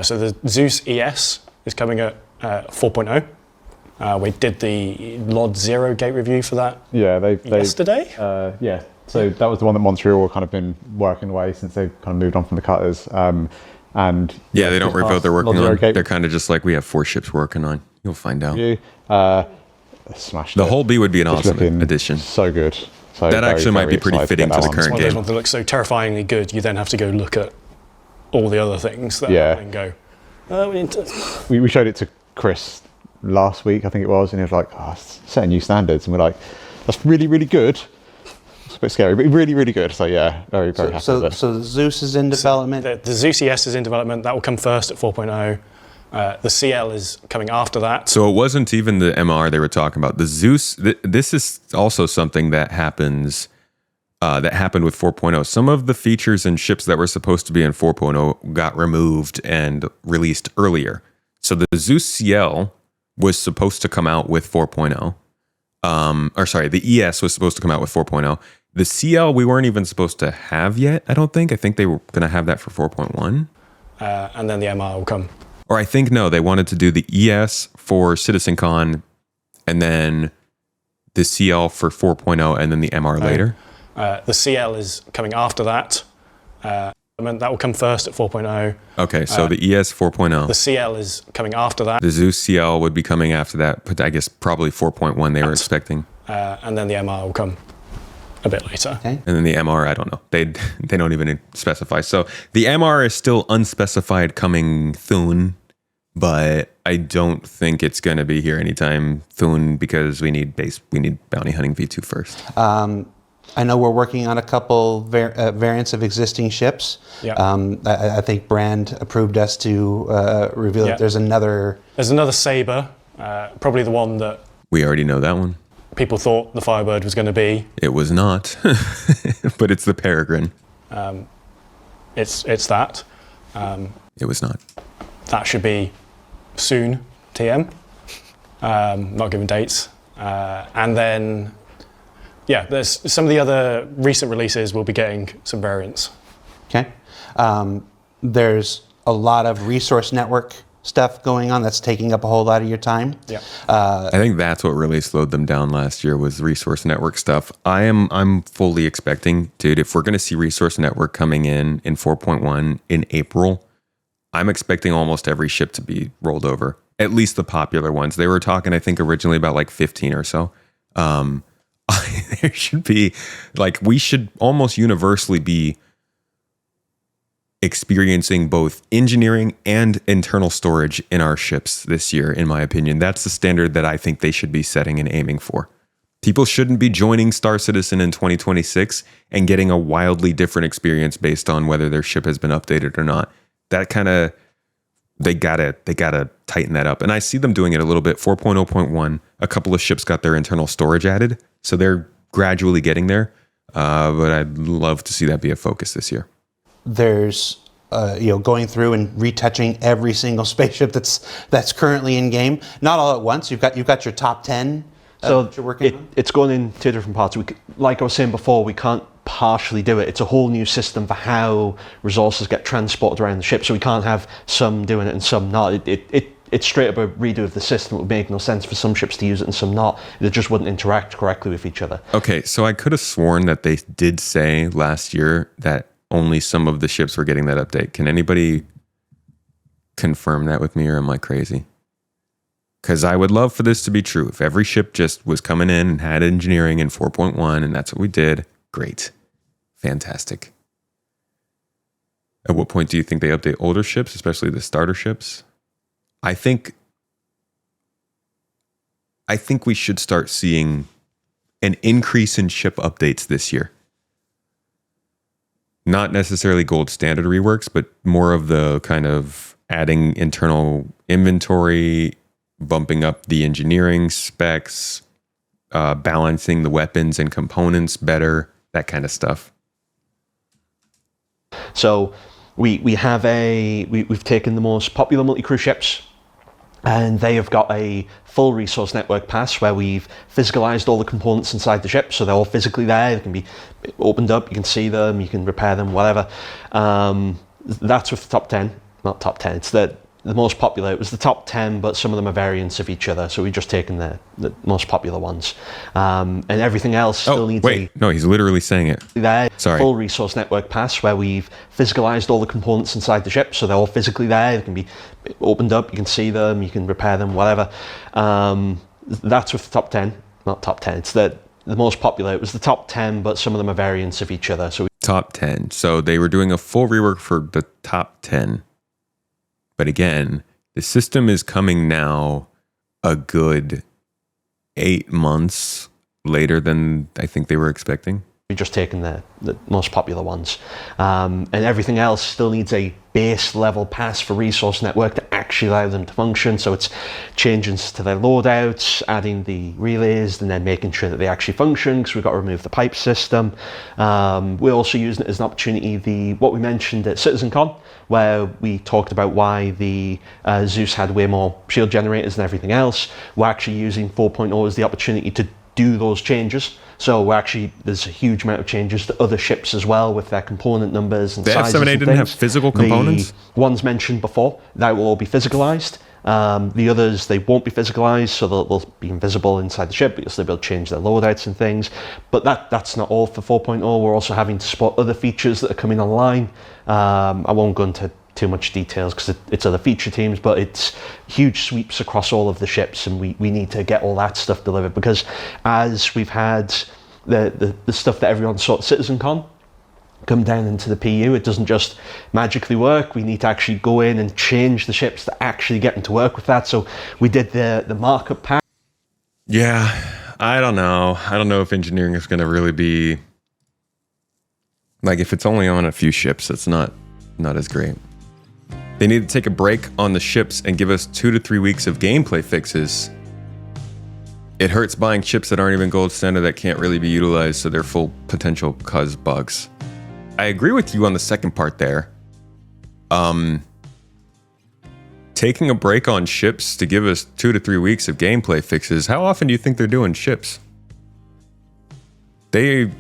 So the Zeus ES is coming at 4.0. We did the Lod 0 gate review for that Yeah, yesterday. Yeah, so that was the one that Montreal have kind of been working away since they've kind of moved on from the cutters. And yeah, they don't reveal they're working Lod 0 on. gate They're kind of just like, we have 4 ships working on. You'll find out. review, smashed The it. whole B would be an It's awesome looking addition. So good. So That actually might be pretty excited fitting get to the that current It's one of those game. ones that looks so terrifyingly good, you then have to go look at all the other things that Yeah. happen and go, oh, we need to... We showed it to Chris last week, I think it was, and he was like, oh, it's setting new standards. And we're like, that's really, really good. It's a bit scary, but really, really good. So yeah, very, very happy with it. So the Zeus is in development. The Zeus ES is in development. That will come first at 4.0. The CL is coming after that. So it wasn't even the MR they were talking about. The Zeus, this is also something that happens, that happened with 4.0. Some of the features and ships that were supposed to be in 4.0 got removed and released earlier. So the Zeus CL was supposed to come out with 4.0. The ES was supposed to come out with 4.0. The CL we weren't even supposed to have yet, I don't think. I think they were going to have that for 4.1. And then the MR will come. Or I think, no, they wanted to do the ES for CitizenCon and then the CL for 4.0 and then the MR later. The CL is coming after that. That will come first at 4.0. Okay, so the ES 4.0. The CL is coming after that. The Zeus CL would be coming after that, but I guess probably 4.1 they were expecting. And then the MR will come a bit later. Okay. And then the MR, I don't know. They don't even specify. So the MR is still unspecified coming soon, but I don't think it's going to be here anytime soon because we need bounty hunting V2 first. I know we're working on a couple variants of existing ships. Yeah. I think Brand approved us to reveal that there's another Sabre, probably the one that We already know that one. people thought the Firebird was going to be. It was not, but it's the Peregrine. It's that. It was not. That should be soon, TM. Not giving dates. And then, there's some of the other recent releases will be getting some variants. Okay. There's a lot of resource network stuff going on that's taking up a whole lot of your time. Yeah. I think that's what really slowed them down last year was resource network stuff. I'm fully expecting, dude, if we're going to see resource network coming in 4.1 in April, I'm expecting almost every ship to be rolled over, at least the popular ones. They were talking, I think, originally about like 15 or so. There should be, like, we should almost universally be experiencing both engineering and internal storage in our ships this year, in my opinion. That's the standard that I think they should be setting and aiming for. People shouldn't be joining Star Citizen in 2026 and getting a wildly different experience based on whether their ship has been updated or not. That kind of, they gotta tighten that up. And I see them doing it a little bit. 4.0.1, a couple of ships got their internal storage added, so they're gradually getting there. But I'd love to see that be a focus this year. There's going through and retouching every single spaceship that's currently in game. Not all at once. You've got your top 10. So you're working on? it's going in two different parts. Like I was saying before, we can't partially do it. It's a whole new system for how resources get transported around the ship. So we can't have some doing it and some not. It's straight up a redo of the system. It would make no sense for some ships to use it and some not. They just wouldn't interact correctly with each other. Okay, so I could have sworn that they did say last year that only some of the ships were getting that update. Can anybody confirm that with me, or am I crazy? Because I would love for this to be true. If every ship just was coming in and had engineering in 4.1 and that's what we did, great. Fantastic. At what point do you think they update older ships, especially the starter ships? I think we should start seeing an increase in ship updates this year. Not necessarily gold standard reworks, but more of the kind of adding internal inventory, bumping up the engineering specs, balancing the weapons and components better, that kind of stuff. So we've taken the most popular multi-crew ships, and they have got a full resource network pass where we've physicalized all the components inside the ship, so they're all physically there. They can be opened up, you can see them, you can repair them, whatever. That's with the top 10. Not top 10, it's the the most popular. It was the top 10, but some of them are variants of each other. So we've just taken the most popular ones. And everything else still needs No, he's literally saying it. There, Sorry. full resource network pass where we've physicalized all the components inside the ship. So they're all physically there. They can be opened up. You can see them. You can repair them, whatever. That's with the top 10. Not top 10. It's the most popular. It was the top 10, but some of them are variants of each other. So top 10. So they were doing a full rework for the top 10. But again, the system is coming now a good 8 months later than I think they were expecting. we've just taken the most popular ones. And everything else still needs a base level pass for resource network to actually allow them to function. So it's changes to their loadouts, adding the relays, and then making sure that they actually function, because we've got to remove the pipe system. We're also using it as an opportunity, what we mentioned at CitizenCon, where we talked about why the Zeus had way more shield generators than everything else. We're actually using 4.0 as the opportunity to do those changes. So we're actually, there's a huge amount of changes to other ships as well with their component numbers and sizes. The F7A didn't have physical components? The ones mentioned before, that will all be physicalized. The others, they won't be physicalized, so they'll be invisible inside the ship, but you'll still be able to change their loadouts and things. But that's not all for 4.0. We're also having to spot other features that are coming online. I won't go into too much details because it's other feature teams, but it's huge sweeps across all of the ships, and we need to get all that stuff delivered, because as we've had the stuff that everyone saw at CitizenCon come down into the PU, it doesn't just magically work. We need to actually go in and change the ships to actually get them to work with that. So we did the markup pack. Yeah, I don't know. I don't know if engineering is going to really be, like, if it's only on a few ships, it's not as great. They need to take a break on the ships and give us 2 to 3 weeks of gameplay fixes. It hurts buying ships that aren't even gold standard, that can't really be utilized to their full potential cause bugs. I agree with you on the second part there. Taking a break on ships to give us 2 to 3 weeks of gameplay fixes. How often do you think they're doing ships? They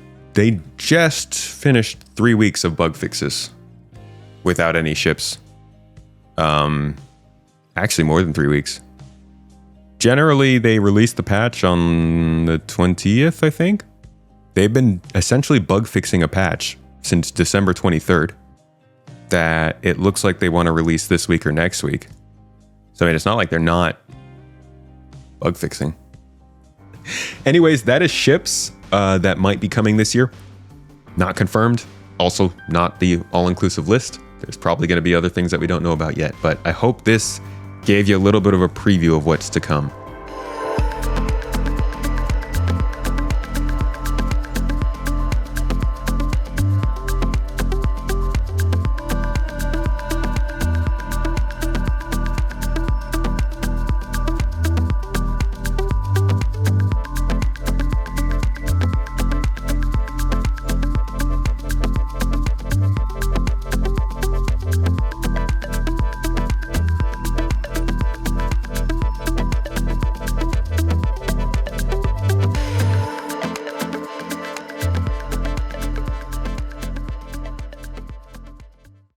just finished 3 weeks of bug fixes without any ships. Actually more than 3 weeks. Generally, they released the patch on the 20th, I think. They've been essentially bug fixing a patch since December 23rd that it looks like they want to release this week or next week. So, I mean, it's not like they're not bug fixing. Anyways, that is ships that might be coming this year. Not confirmed. Also, not the all-inclusive list. There's probably going to be other things that we don't know about yet, but I hope this gave you a little bit of a preview of what's to come.